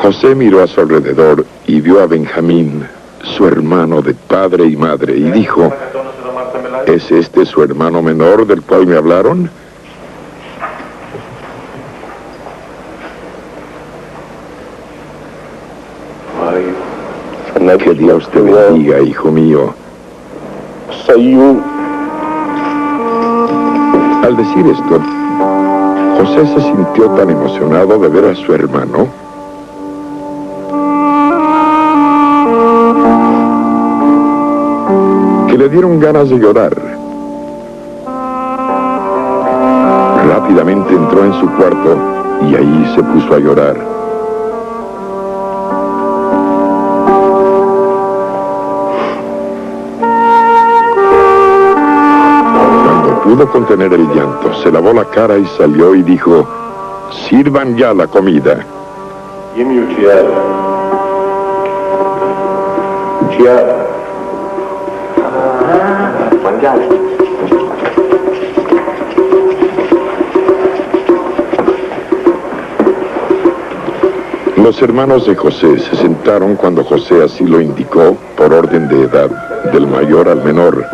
José miró a su alrededor y vio a Benjamín, su hermano de padre y madre, y dijo: ¿es este su hermano menor del cual me hablaron? Que Dios te bendiga, hijo mío. Al decir esto, José se sintió tan emocionado de ver a su hermano que le dieron ganas de llorar. Rápidamente entró en su cuarto y ahí se puso a llorar. Pudo contener el llanto, se lavó la cara y salió y dijo: sirvan ya la comida. Los hermanos de José se sentaron cuando José así lo indicó, por orden de edad, del mayor al menor.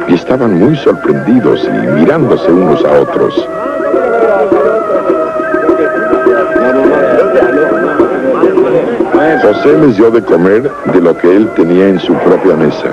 Y estaban muy sorprendidos y mirándose unos a otros. José les dio de comer de lo que él tenía en su propia mesa.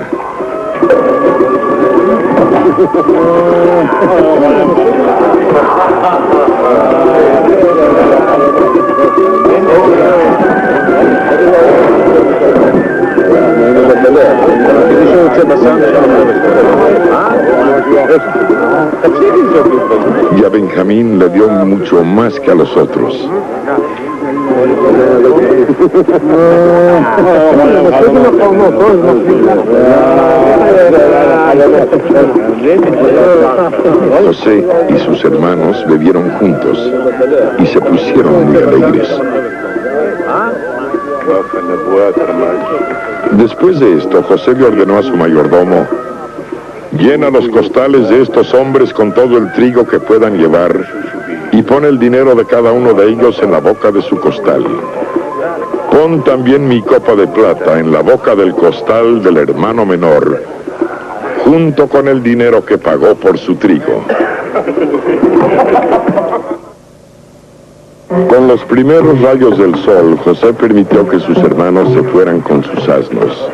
Y a Benjamín le dio mucho más que a los otros. José y sus hermanos bebieron juntos y se pusieron muy alegres. Después de esto, José le ordenó a su mayordomo: llena los costales de estos hombres con todo el trigo que puedan llevar y pon el dinero de cada uno de ellos en la boca de su costal. Pon también mi copa de plata en la boca del costal del hermano menor, junto con el dinero que pagó por su trigo. Con los primeros rayos del sol, José permitió que sus hermanos se fueran con sus asnos.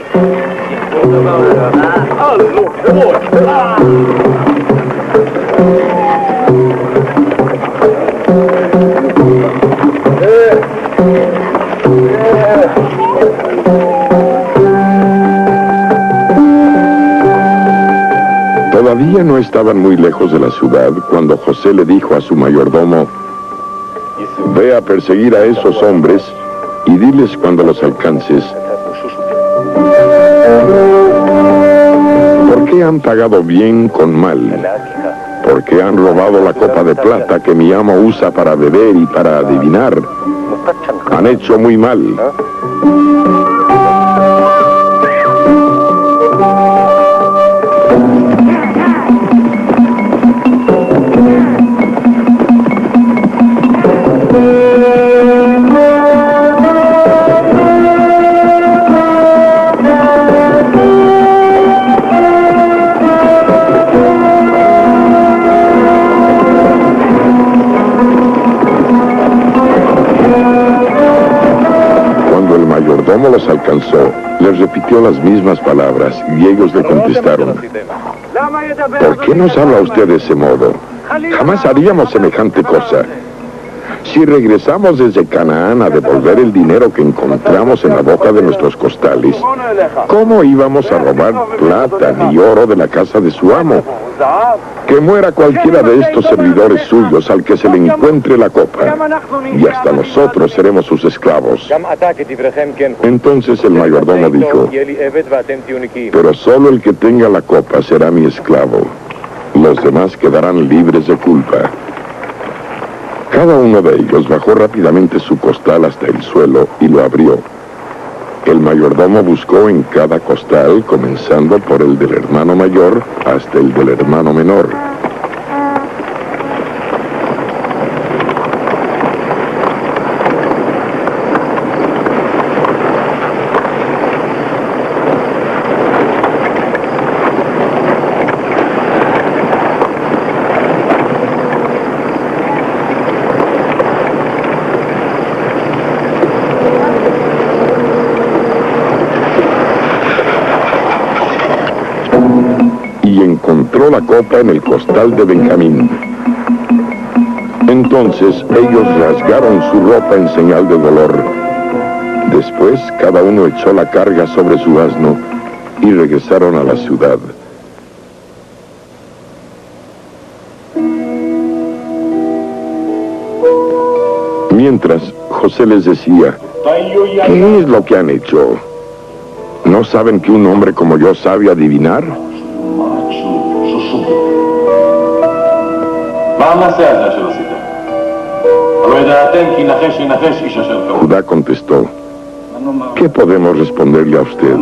Todavía no estaban muy lejos de la ciudad cuando José le dijo a su mayordomo: ve a perseguir a esos hombres y diles cuando los alcances: ¿por qué han pagado bien con mal? ¿Por qué han robado la copa de plata que mi amo usa para beber y para adivinar? Han hecho muy mal. Como los alcanzó, les repitió las mismas palabras y ellos le contestaron: ¿por qué nos habla usted de ese modo? Jamás haríamos semejante cosa. Si regresamos desde Canaán a devolver el dinero que encontramos en la boca de nuestros costales, ¿cómo íbamos a robar plata ni oro de la casa de su amo? Que muera cualquiera de estos servidores suyos al que se le encuentre la copa, y hasta nosotros seremos sus esclavos. Entonces el mayordomo dijo: pero solo el que tenga la copa será mi esclavo. Los demás quedarán libres de culpa. Cada uno de ellos bajó rápidamente su costal hasta el suelo y lo abrió. El mayordomo buscó en cada costal, comenzando por el del hermano mayor hasta el del hermano menor. Encontró la copa en el costal de Benjamín. Entonces ellos rasgaron su ropa en señal de dolor. Después cada uno echó la carga sobre su asno y regresaron a la ciudad. Mientras, José les decía: ¿qué es lo que han hecho? ¿No saben que un hombre como yo sabe adivinar? Judá contestó: ¿qué podemos responderle a usted?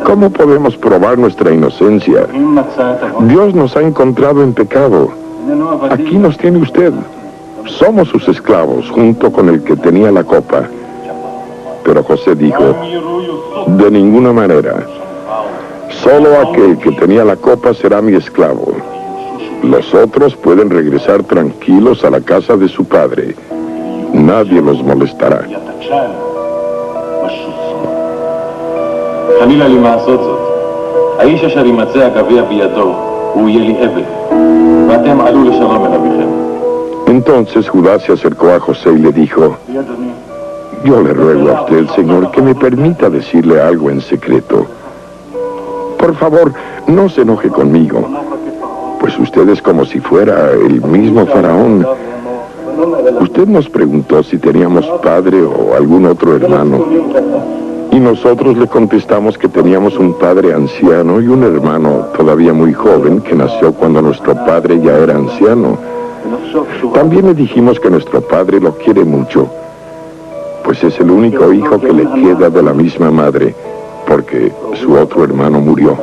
¿Cómo podemos probar nuestra inocencia? Dios nos ha encontrado en pecado. Aquí nos tiene usted. Somos sus esclavos, junto con el que tenía la copa. Pero José dijo: de ninguna manera. Solo aquel que tenía la copa será mi esclavo. Los otros pueden regresar tranquilos a la casa de su padre. Nadie los molestará. Entonces Judá se acercó a José y le dijo: yo le ruego a usted, Señor, que me permita decirle algo en secreto. Por favor, no se enoje conmigo, pues usted es como si fuera el mismo faraón. Usted nos preguntó si teníamos padre o algún otro hermano, y nosotros le contestamos que teníamos un padre anciano y un hermano todavía muy joven que nació cuando nuestro padre ya era anciano. También le dijimos que nuestro padre lo quiere mucho, pues es el único hijo que le queda de la misma madre, porque su otro hermano murió.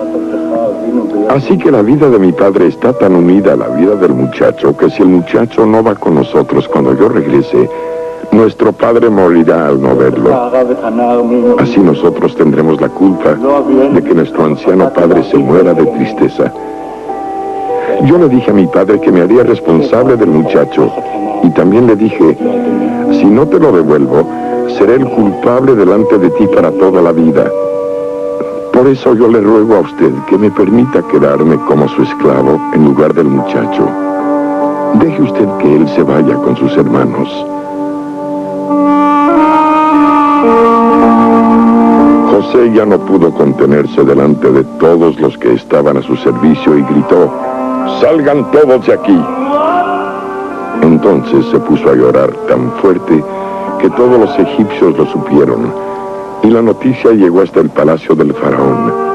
Así que la vida de mi padre está tan unida a la vida del muchacho que si el muchacho no va con nosotros cuando yo regrese, nuestro padre morirá al no verlo. Así nosotros tendremos la culpa de que nuestro anciano padre se muera de tristeza. Yo le dije a mi padre que me haría responsable del muchacho, y también le dije: si no te lo devuelvo, seré el culpable delante de ti para toda la vida. Por eso yo le ruego a usted que me permita quedarme como su esclavo en lugar del muchacho. Deje usted que él se vaya con sus hermanos. José ya no pudo contenerse delante de todos los que estaban a su servicio y gritó: ¡salgan todos de aquí! Entonces se puso a llorar tan fuerte que todos los egipcios lo supieron, y la noticia llegó hasta el palacio del faraón.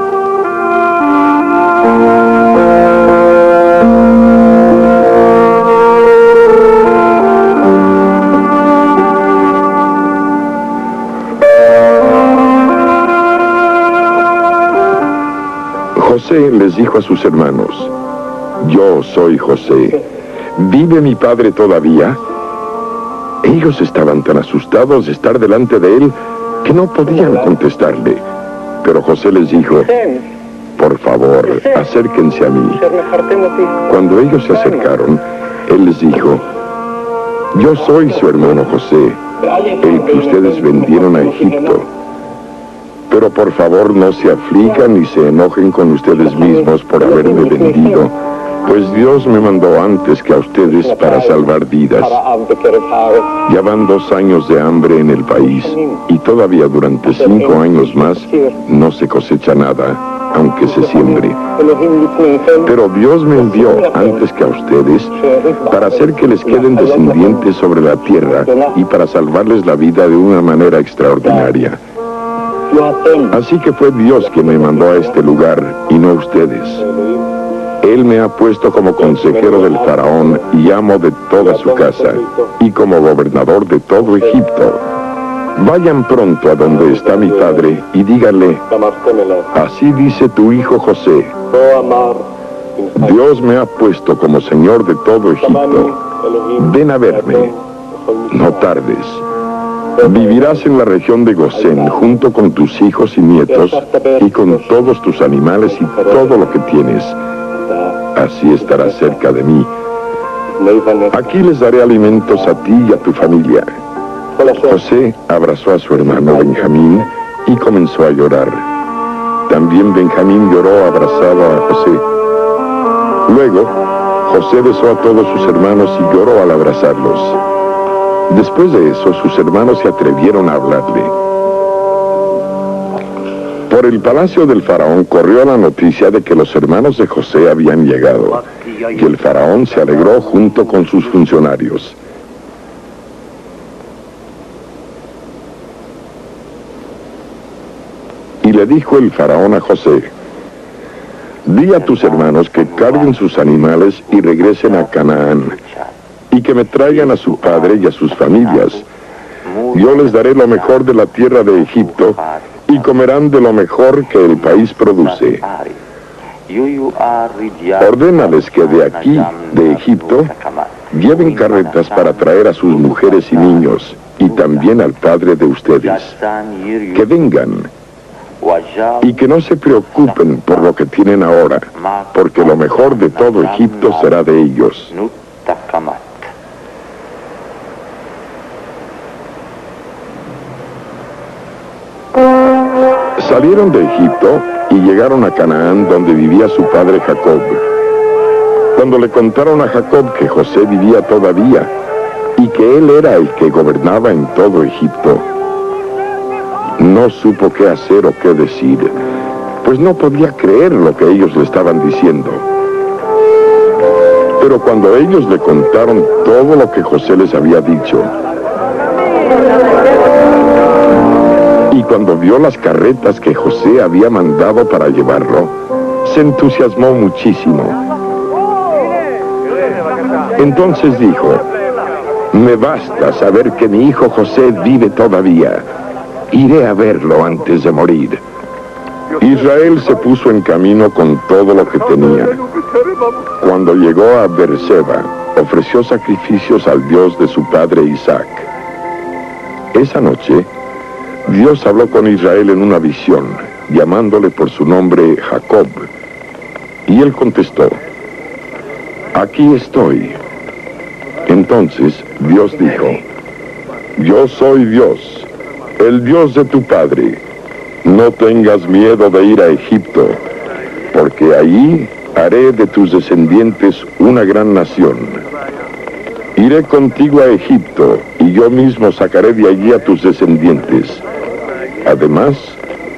José les dijo a sus hermanos: yo soy José. ¿Vive mi padre todavía? Ellos estaban tan asustados de estar delante de él que no podían contestarle. Pero José les dijo: por favor, acérquense a mí. Cuando ellos se acercaron, él les dijo: yo soy su hermano José, el que ustedes vendieron a Egipto. Pero por favor no se aflijan ni se enojen con ustedes mismos por haberme vendido, pues Dios me mandó antes que a ustedes para salvar vidas. Ya van 2 años de hambre en el país, y todavía durante 5 años más no se cosecha nada, aunque se siembre. Pero Dios me envió antes que a ustedes para hacer que les queden descendientes sobre la tierra y para salvarles la vida de una manera extraordinaria. Así que fue Dios quien me mandó a este lugar y no ustedes. Él me ha puesto como consejero del faraón y amo de toda su casa, y como gobernador de todo Egipto. Vayan pronto a donde está mi padre y díganle, así dice tu hijo José, Dios me ha puesto como señor de todo Egipto. Ven a verme, no tardes. Vivirás en la región de Gosén junto con tus hijos y nietos y con todos tus animales y todo lo que tienes. Así estarás cerca de mí. Aquí les daré alimentos a ti y a tu familia. José abrazó a su hermano Benjamín y comenzó a llorar. También Benjamín lloró abrazado a José. Luego, José besó a todos sus hermanos y lloró al abrazarlos. Después de eso, sus hermanos se atrevieron a hablarle. Por el palacio del faraón corrió la noticia de que los hermanos de José habían llegado, y el faraón se alegró junto con sus funcionarios. Y le dijo el faraón a José, di a tus hermanos que carguen sus animales y regresen a Canaán, y que me traigan a su padre y a sus familias. Yo les daré lo mejor de la tierra de Egipto, y comerán de lo mejor que el país produce. Ordénales que de aquí, de Egipto, lleven carretas para traer a sus mujeres y niños, y también al padre de ustedes. Que vengan, y que no se preocupen por lo que tienen ahora, porque lo mejor de todo Egipto será de ellos. Salieron de Egipto y llegaron a Canaán, donde vivía su padre Jacob. Cuando le contaron a Jacob que José vivía todavía y que él era el que gobernaba en todo Egipto, no supo qué hacer o qué decir, pues no podía creer lo que ellos le estaban diciendo. Pero cuando ellos le contaron todo lo que José les había dicho, y cuando vio las carretas que José había mandado para llevarlo, se entusiasmó muchísimo. Entonces dijo, me basta saber que mi hijo José vive todavía. Iré a verlo antes de morir. Israel se puso en camino con todo lo que tenía. Cuando llegó a Beerseba, ofreció sacrificios al Dios de su padre Isaac. Esa noche, Dios habló con Israel en una visión, llamándole por su nombre Jacob. Y él contestó, aquí estoy. Entonces Dios dijo, yo soy Dios, el Dios de tu padre. No tengas miedo de ir a Egipto, porque allí haré de tus descendientes una gran nación. Iré contigo a Egipto, y yo mismo sacaré de allí a tus descendientes. Además,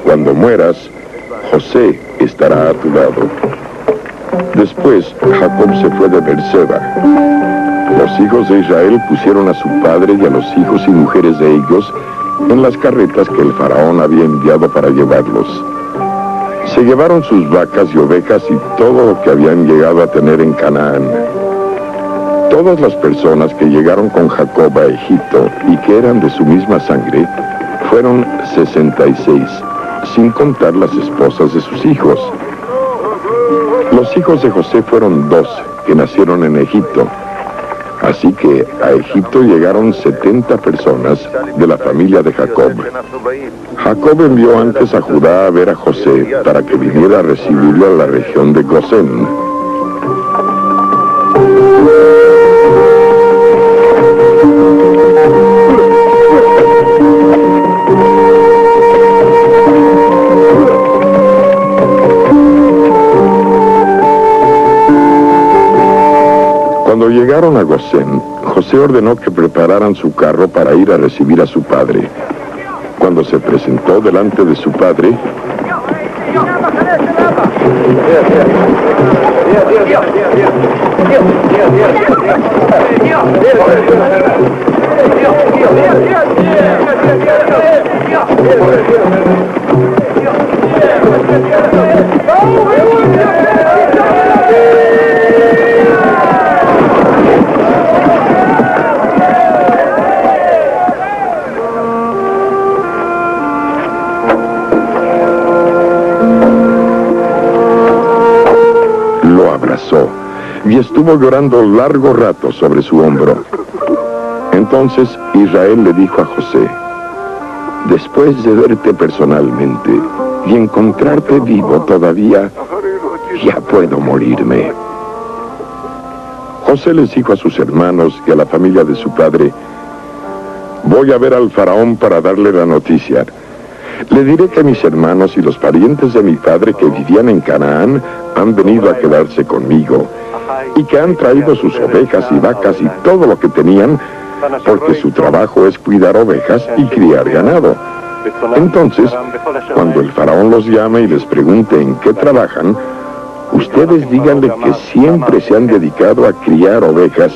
cuando mueras, José estará a tu lado. Después, Jacob se fue de Beerseba. Los hijos de Israel pusieron a su padre y a los hijos y mujeres de ellos en las carretas que el faraón había enviado para llevarlos. Se llevaron sus vacas y ovejas y todo lo que habían llegado a tener en Canaán. Todas las personas que llegaron con Jacob a Egipto y que eran de su misma sangre, fueron 66, sin contar las esposas de sus hijos. Los hijos de José fueron 2, que nacieron en Egipto. Así que a Egipto llegaron 70 personas de la familia de Jacob. Jacob envió antes a Judá a ver a José para que viniera a recibirlo a la región de Gosén. Cuando llegaron a Gosén, José ordenó que prepararan su carro para ir a recibir a su padre. Cuando se presentó delante de su padre, estuvo llorando largo rato sobre su hombro. Entonces Israel le dijo a José: después de verte personalmente y encontrarte vivo todavía, ya puedo morirme. José les dijo a sus hermanos y a la familia de su padre: voy a ver al faraón para darle la noticia. Le diré que mis hermanos y los parientes de mi padre que vivían en Canaán han venido a quedarse conmigo y que han traído sus ovejas y vacas y todo lo que tenían, porque su trabajo es cuidar ovejas y criar ganado. Entonces, cuando el faraón los llame y les pregunte en qué trabajan, ustedes díganle que siempre se han dedicado a criar ovejas,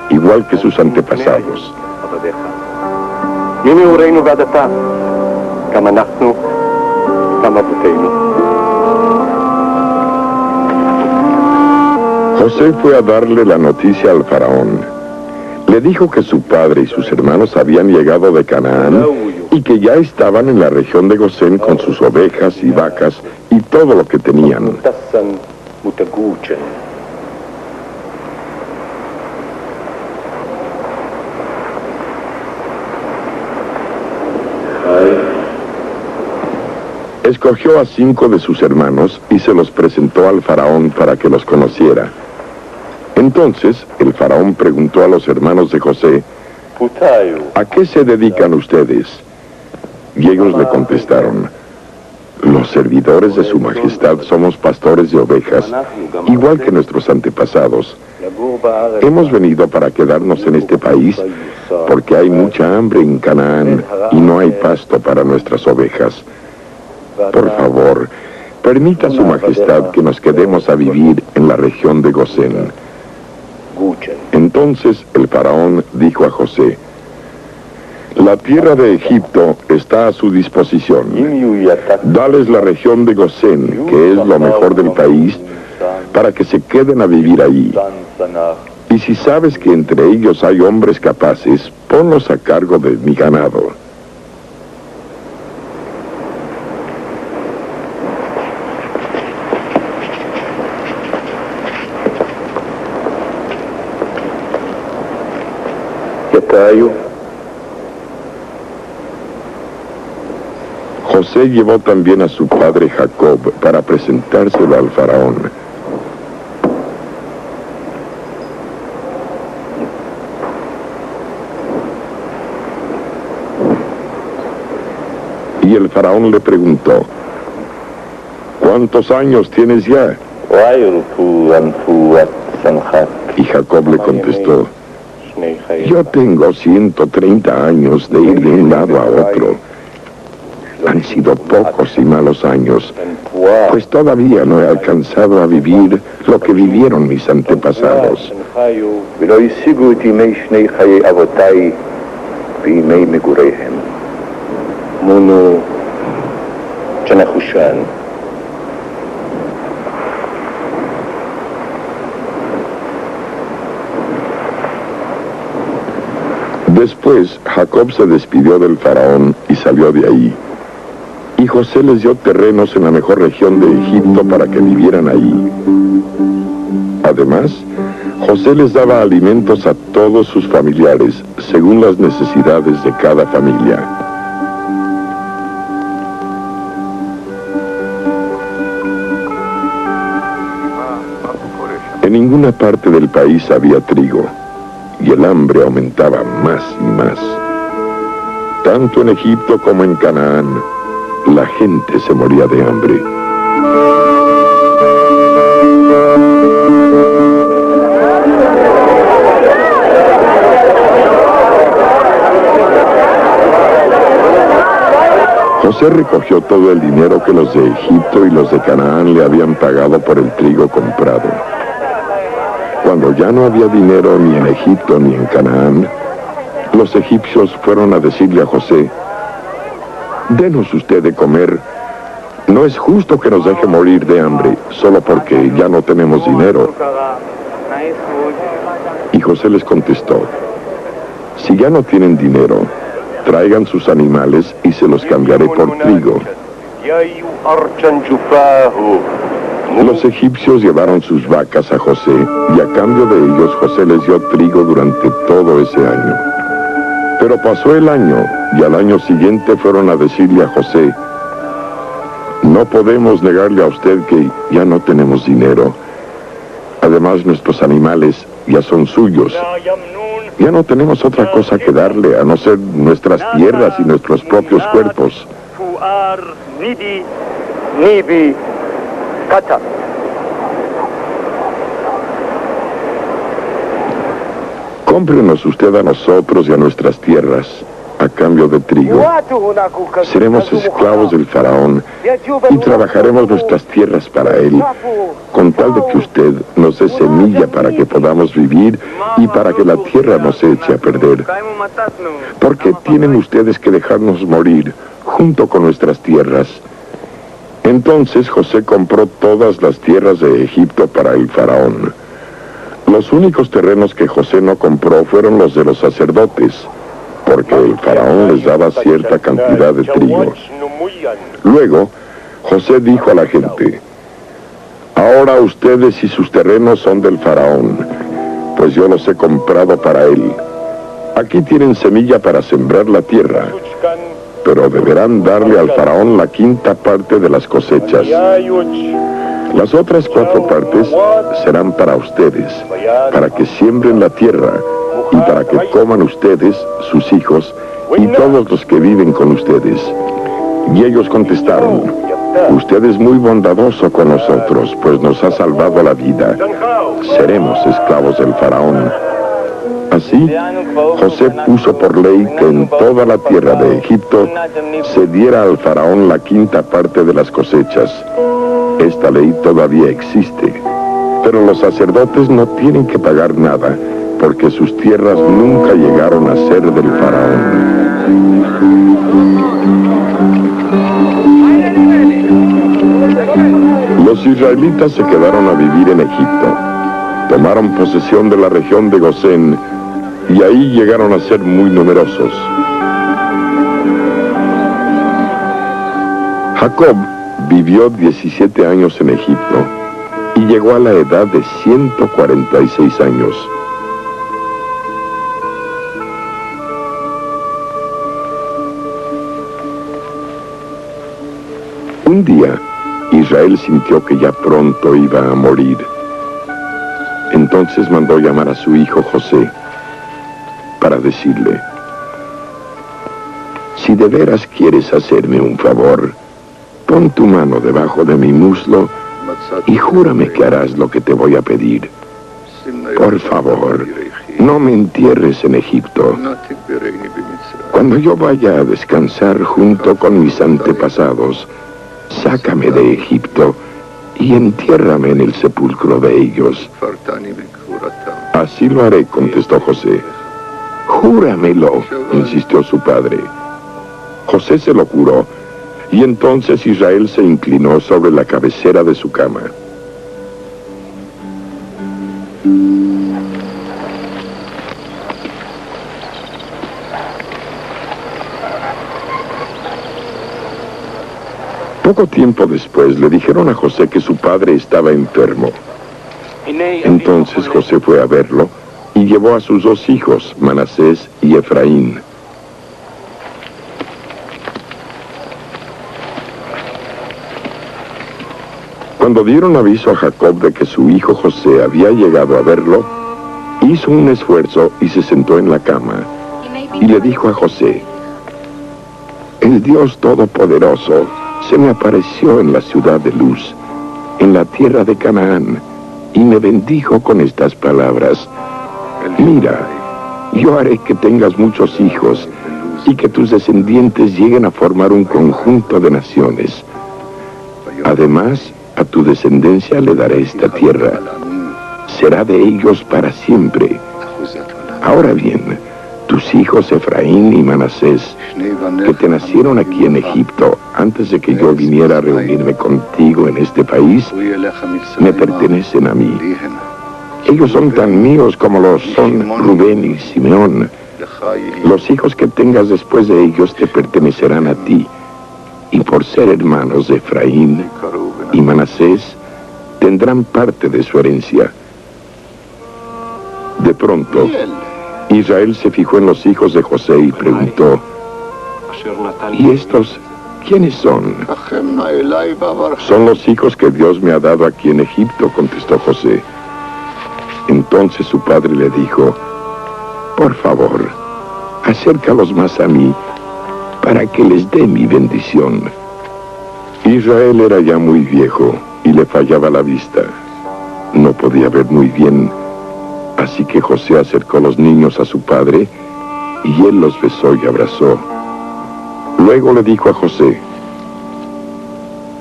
igual que sus antepasados. José fue a darle la noticia al faraón. Le dijo que su padre y sus hermanos habían llegado de Canaán y que ya estaban en la región de Gosén con sus ovejas y vacas y todo lo que tenían. Escogió a 5 de sus hermanos y se los presentó al faraón para que los conociera. Entonces el faraón preguntó a los hermanos de José: ¿a qué se dedican ustedes? Y ellos le contestaron: los servidores de su majestad somos pastores de ovejas, igual que nuestros antepasados. Hemos venido para quedarnos en este país porque hay mucha hambre en Canaán y no hay pasto para nuestras ovejas. Por favor, permita a su majestad que nos quedemos a vivir en la región de Gosén. Entonces el faraón dijo a José: la tierra de Egipto está a su disposición. Dales la región de Gosén, que es lo mejor del país, para que se queden a vivir ahí. Y si sabes que entre ellos hay hombres capaces, ponlos a cargo de mi ganado. José llevó también a su padre Jacob para presentárselo al faraón. Y el faraón le preguntó: ¿cuántos años tienes ya? Y Jacob le contestó: yo tengo 130 años de ir de un lado a otro. Han sido pocos y malos años, pues todavía no he alcanzado a vivir lo que vivieron mis antepasados. Después, Jacob se despidió del faraón y salió de ahí. Y José les dio terrenos en la mejor región de Egipto para que vivieran ahí. Además, José les daba alimentos a todos sus familiares, según las necesidades de cada familia. En ninguna parte del país había trigo, y el hambre aumentaba más y más. Tanto en Egipto como en Canaán, la gente se moría de hambre. José recogió todo el dinero que los de Egipto y los de Canaán le habían pagado por el trigo comprado. Cuando ya no había dinero ni en Egipto ni en Canaán, los egipcios fueron a decirle a José: denos usted de comer. No es justo que nos deje morir de hambre, solo porque ya no tenemos dinero. Y José les contestó: si ya no tienen dinero, traigan sus animales y se los cambiaré por trigo. Los egipcios llevaron sus vacas a José, y a cambio de ellos José les dio trigo durante todo ese año. Pero pasó el año, y al año siguiente fueron a decirle a José: no podemos negarle a usted que ya no tenemos dinero. Además, nuestros animales ya son suyos. Ya no tenemos otra cosa que darle, a no ser nuestras tierras y nuestros propios cuerpos. Cómprenos usted a nosotros y a nuestras tierras a cambio de trigo. Seremos esclavos del faraón y trabajaremos nuestras tierras para él, con tal de que usted nos dé semilla para que podamos vivir y para que la tierra no se eche a perder. ¿Por qué tienen ustedes que dejarnos morir junto con nuestras tierras? Entonces José compró todas las tierras de Egipto para el faraón. Los únicos terrenos que José no compró fueron los de los sacerdotes, porque el faraón les daba cierta cantidad de trigo. Luego, José dijo a la gente: ahora ustedes y sus terrenos son del faraón, pues yo los he comprado para él. Aquí tienen semilla para sembrar la tierra, pero deberán darle al faraón la quinta parte de las cosechas. Las otras 4 partes serán para ustedes, para que siembren la tierra y para que coman ustedes, sus hijos y todos los que viven con ustedes. Y ellos contestaron: usted es muy bondadoso con nosotros, pues nos ha salvado la vida. Seremos esclavos del faraón. Así, José puso por ley que en toda la tierra de Egipto se diera al faraón la quinta parte de las cosechas. Esta ley todavía existe, pero los sacerdotes no tienen que pagar nada, porque sus tierras nunca llegaron a ser del faraón. Los israelitas se quedaron a vivir en Egipto. Tomaron posesión de la región de Gosén, y ahí llegaron a ser muy numerosos. Jacob vivió 17 años en Egipto y llegó a la edad de 146 años. Un día, Israel sintió que ya pronto iba a morir. Entonces mandó llamar a su hijo José para decirle: si de veras quieres hacerme un favor, pon tu mano debajo de mi muslo y júrame que harás lo que te voy a pedir. Por favor, no me entierres en Egipto. Cuando yo vaya a descansar junto con mis antepasados, sácame de Egipto y entiérrame en el sepulcro de ellos. Así lo haré, contestó José. Júramelo, insistió su padre. José se lo juró, y entonces Israel se inclinó sobre la cabecera de su cama. Poco tiempo después le dijeron a José que su padre estaba enfermo. Entonces José fue a verlo y llevó a sus 2 hijos, Manasés y Efraín. Cuando dieron aviso a Jacob de que su hijo José había llegado a verlo, hizo un esfuerzo y se sentó en la cama, y le dijo a José: el Dios Todopoderoso se me apareció en la ciudad de Luz, en la tierra de Canaán, y me bendijo con estas palabras: mira, yo haré que tengas muchos hijos y que tus descendientes lleguen a formar un conjunto de naciones. Además, a tu descendencia le daré esta tierra. Será de ellos para siempre. Ahora bien, tus hijos Efraín y Manasés, que te nacieron aquí en Egipto, antes de que yo viniera a reunirme contigo en este país, me pertenecen a mí. Ellos son tan míos como lo son Rubén y Simeón. Los hijos que tengas después de ellos te pertenecerán a ti. Y por ser hermanos de Efraín y Manasés, tendrán parte de su herencia. De pronto, Israel se fijó en los hijos de José y preguntó: ¿y estos quiénes son? Son los hijos que Dios me ha dado aquí en Egipto, contestó José. Entonces su padre le dijo: por favor, acércalos más a mí, para que les dé mi bendición. Israel era ya muy viejo y le fallaba la vista. No podía ver muy bien, así que José acercó los niños a su padre, y él los besó y abrazó. Luego le dijo a José: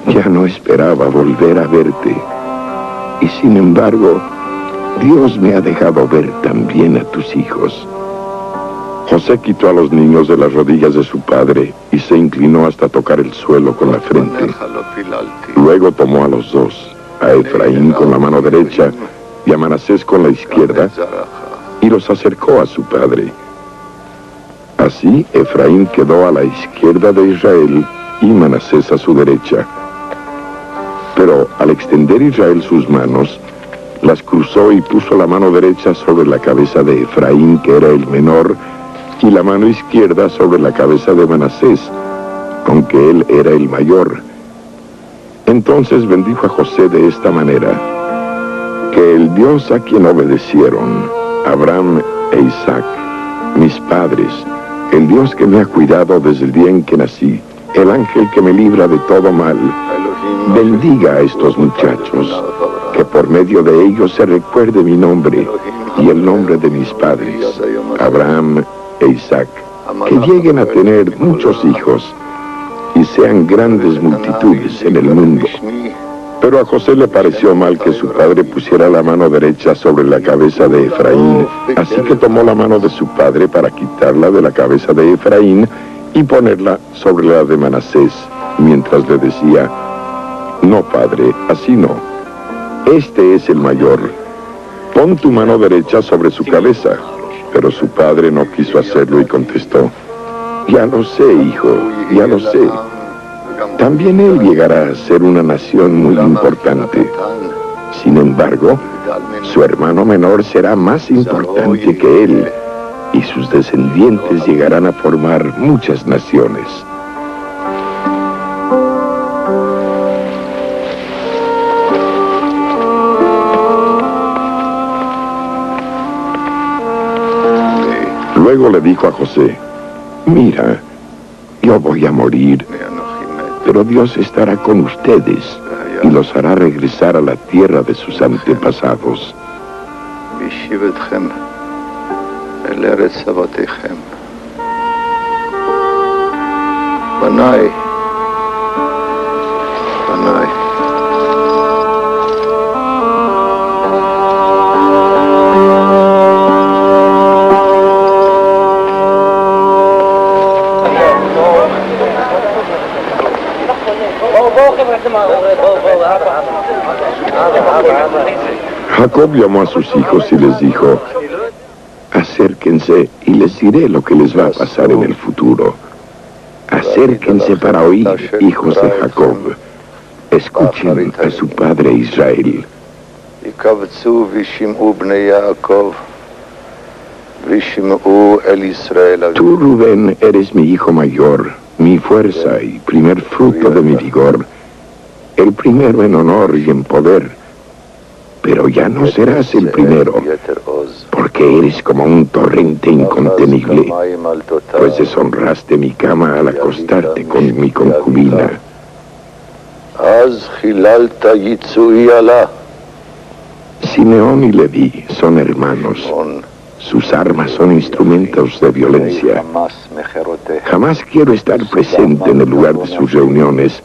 ya no esperaba volver a verte, y sin embargo, Dios me ha dejado ver también a tus hijos. José quitó a los niños de las rodillas de su padre y se inclinó hasta tocar el suelo con la frente. Luego tomó a los dos, a Efraín con la mano derecha y a Manasés con la izquierda, y los acercó a su padre. Así Efraín quedó a la izquierda de Israel y Manasés a su derecha. Pero al extender Israel sus manos, las cruzó y puso la mano derecha sobre la cabeza de Efraín, que era el menor, y la mano izquierda sobre la cabeza de Manasés, aunque él era el mayor. Entonces bendijo a José de esta manera: que el Dios a quien obedecieron, Abraham e Isaac, mis padres, el Dios que me ha cuidado desde el día en que nací, el ángel que me libra de todo mal, bendiga a estos muchachos, que por medio de ellos se recuerde mi nombre y el nombre de mis padres, Abraham e Isaac, que lleguen a tener muchos hijos y sean grandes multitudes en el mundo. Pero a José le pareció mal que su padre pusiera la mano derecha sobre la cabeza de Efraín, así que tomó la mano de su padre para quitarla de la cabeza de Efraín y ponerla sobre la de Manasés, mientras le decía: no, padre, así no. Este es el mayor. Pon tu mano derecha sobre su cabeza. Pero su padre no quiso hacerlo y contestó: ya lo sé, hijo, ya lo sé. También él llegará a ser una nación muy importante. Sin embargo, su hermano menor será más importante que él, y sus descendientes llegarán a formar muchas naciones. Luego le dijo a José: mira, yo voy a morir, pero Dios estará con ustedes y los hará regresar a la tierra de sus antepasados. Jacob llamó a sus hijos y les dijo: acérquense y les diré lo que les va a pasar en el futuro. Acérquense para oír, hijos de Jacob. Escuchen a su padre Israel. Tú, Rubén, eres mi hijo mayor, mi fuerza y primer fruto de mi vigor, el primero en honor y en poder. Pero ya no serás el primero, porque eres como un torrente incontenible, pues deshonraste mi cama al acostarte con mi concubina. Simeón y Leví son hermanos. Sus armas son instrumentos de violencia. Jamás quiero estar presente en el lugar de sus reuniones,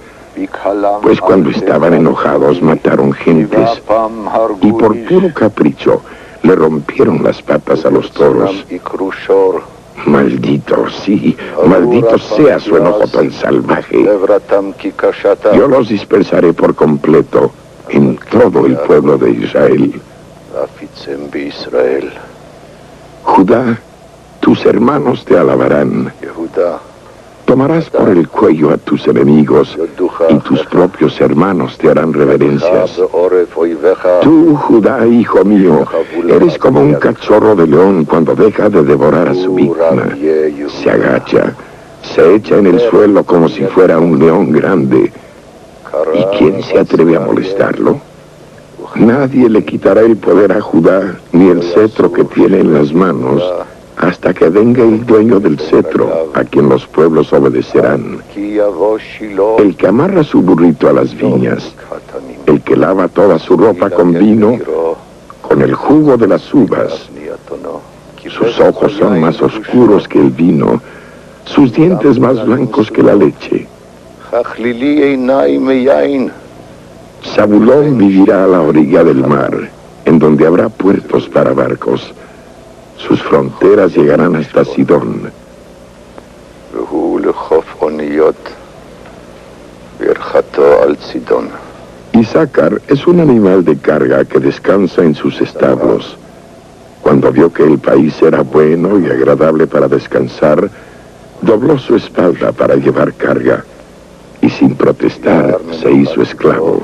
pues cuando estaban enojados mataron gentes y por puro capricho le rompieron las patas a los toros. Maldito, sí, maldito sea su enojo tan salvaje. Yo los dispersaré por completo en todo el pueblo de Israel. Judá, tus hermanos te alabarán. Tomarás por el cuello a tus enemigos y tus propios hermanos te harán reverencias. Tú, Judá, hijo mío, eres como un cachorro de león cuando deja de devorar a su víctima. Se agacha, se echa en el suelo como si fuera un león grande. ¿Y quién se atreve a molestarlo? Nadie le quitará el poder a Judá, ni el cetro que tiene en las manos, hasta que venga el dueño del cetro, a quien los pueblos obedecerán. El que amarra su burrito a las viñas, el que lava toda su ropa con vino, con el jugo de las uvas. Sus ojos son más oscuros que el vino, sus dientes más blancos que la leche. Zabulón vivirá a la orilla del mar, en donde habrá puertos para barcos. Sus fronteras llegarán hasta Sidón. Isaacar es un animal de carga que descansa en sus establos. Cuando vio que el país era bueno y agradable para descansar, dobló su espalda para llevar carga y sin protestar se hizo esclavo.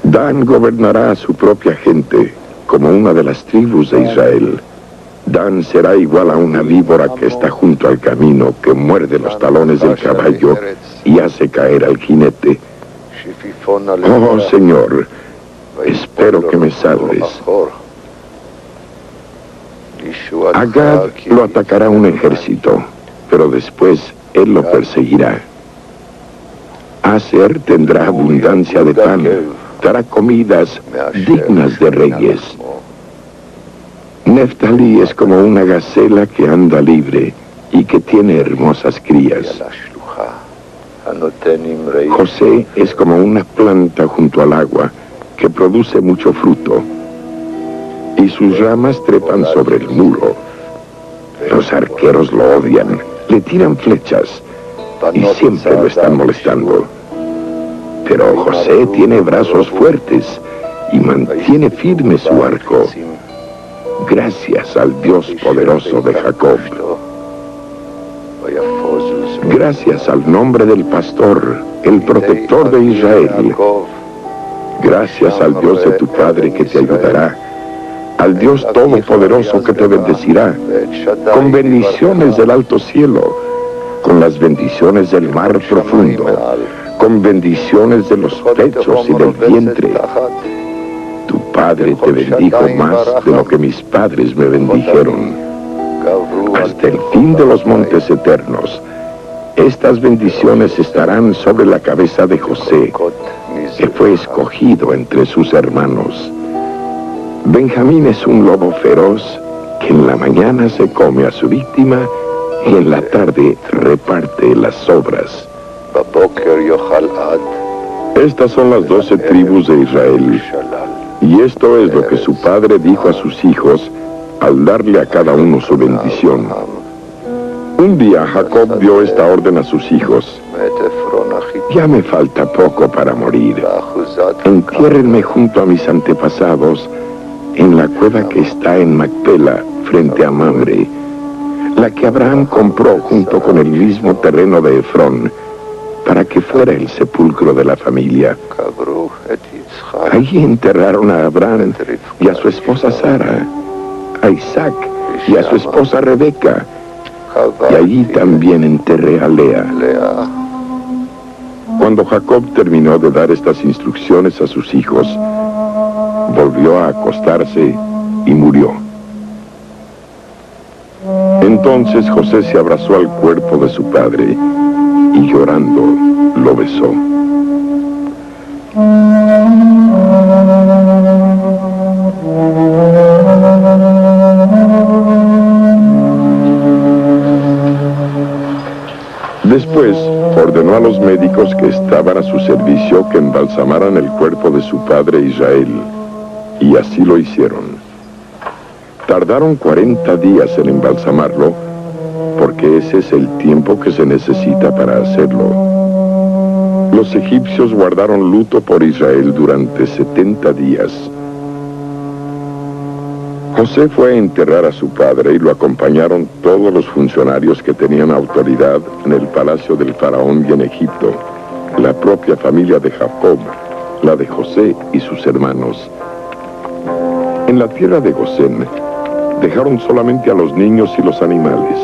Dan gobernará a su propia gente como una de las tribus de Israel. Dan será igual a una víbora que está junto al camino, que muerde los talones del caballo y hace caer al jinete. Oh, Señor, espero que me salves. A Gad lo atacará un ejército, pero después él lo perseguirá. Aser tendrá abundancia de pan, dará comidas dignas de reyes. Neftalí es como una gacela que anda libre y que tiene hermosas crías. José es como una planta junto al agua que produce mucho fruto, y sus ramas trepan sobre el muro. Los arqueros lo odian, le tiran flechas y siempre lo están molestando. Pero José tiene brazos fuertes y mantiene firme su arco. Gracias al Dios poderoso de Jacob. Gracias al nombre del pastor, el protector de Israel. Gracias al Dios de tu Padre que te ayudará, al Dios todopoderoso que te bendecirá, con bendiciones del alto cielo, con las bendiciones del mar profundo, con bendiciones de los pechos y del vientre. Tu Padre te bendijo más de lo que mis padres me bendijeron. Hasta el fin de los montes eternos, estas bendiciones estarán sobre la cabeza de José, que fue escogido entre sus hermanos. Benjamín es un lobo feroz que en la mañana se come a su víctima y en la tarde reparte las sobras. Estas son las 12 tribus de Israel, y esto es lo que su padre dijo a sus hijos al darle a cada uno su bendición. Un día Jacob dio esta orden a sus hijos: ya me falta poco para morir. Entiérrenme junto a mis antepasados en la cueva que está en Macpela, frente a Mamre, la que Abraham compró junto con el mismo terreno de Efrón, para que fuera el sepulcro de la familia. Allí enterraron a Abraham y a su esposa Sara, a Isaac y a su esposa Rebeca, y allí también enterré a Lea. Cuando Jacob terminó de dar estas instrucciones a sus hijos, volvió a acostarse y murió. Entonces José se abrazó al cuerpo de su padre y llorando lo besó. Después ordenó a los médicos que estaban a su servicio que embalsamaran el cuerpo de su padre Israel, y así lo hicieron. Tardaron 40 días en embalsamarlo, porque ese es el tiempo que se necesita para hacerlo. Los egipcios guardaron luto por Israel durante 70 días. José fue a enterrar a su padre y lo acompañaron todos los funcionarios que tenían autoridad en el palacio del faraón y en Egipto, la propia familia de Jacob, la de José y sus hermanos. En la tierra de Gosén, dejaron solamente a los niños y los animales.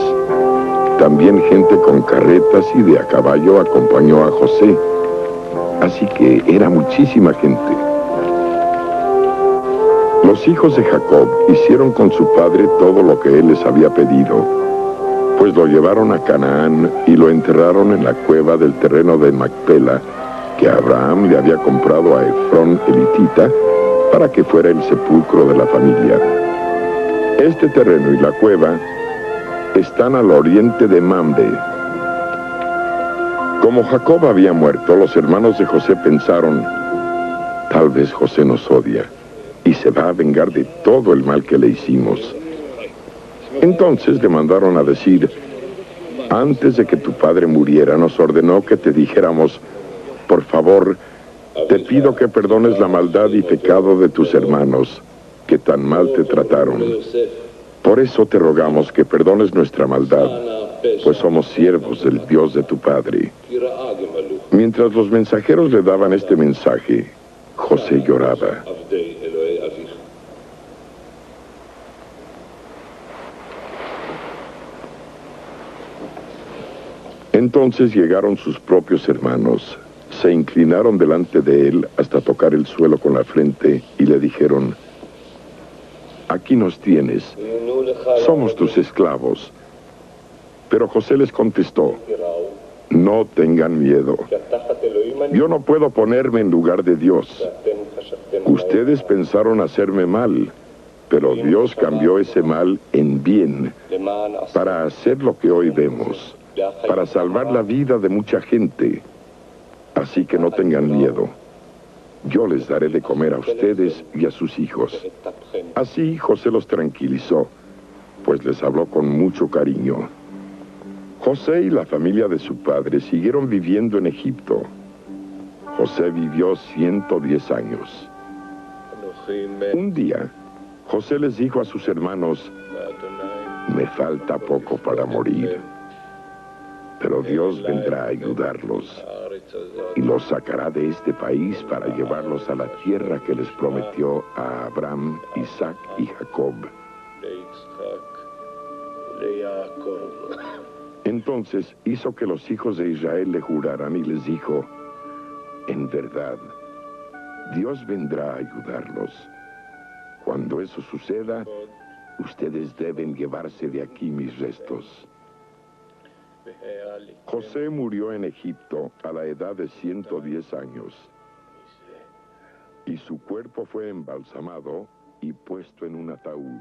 También gente con carretas y de a caballo acompañó a José, así que era muchísima gente. Los hijos de Jacob hicieron con su padre todo lo que él les había pedido, pues lo llevaron a Canaán y lo enterraron en la cueva del terreno de Macpela, que Abraham le había comprado a Efrón elitita para que fuera el sepulcro de la familia. Este terreno y la cueva están al oriente de Mamre. Como Jacob había muerto, los hermanos de José pensaron, tal vez José nos odia y se va a vengar de todo el mal que le hicimos. Entonces le mandaron a decir, antes de que tu padre muriera, nos ordenó que te dijéramos, por favor, te pido que perdones la maldad y pecado de tus hermanos, que tan mal te trataron. Por eso te rogamos que perdones nuestra maldad, pues somos siervos del Dios de tu padre. Mientras los mensajeros le daban este mensaje, José lloraba. Entonces llegaron sus propios hermanos, se inclinaron delante de él hasta tocar el suelo con la frente y le dijeron, aquí nos tienes, somos tus esclavos. Pero José les contestó, no tengan miedo, yo no puedo ponerme en lugar de Dios. Ustedes pensaron hacerme mal, pero Dios cambió ese mal en bien, para hacer lo que hoy vemos, para salvar la vida de mucha gente. Así que no tengan miedo. Yo les daré de comer a ustedes y a sus hijos. Así José los tranquilizó, pues les habló con mucho cariño. José y la familia de su padre siguieron viviendo en Egipto. José vivió 110 años. Un día, José les dijo a sus hermanos, me falta poco para morir, pero Dios vendrá a ayudarlos y los sacará de este país para llevarlos a la tierra que les prometió a Abraham, Isaac y Jacob. Entonces hizo que los hijos de Israel le juraran y les dijo, en verdad, Dios vendrá a ayudarlos. Cuando eso suceda, ustedes deben llevarse de aquí mis restos. José murió en Egipto a la edad de 110 años y su cuerpo fue embalsamado y puesto en un ataúd.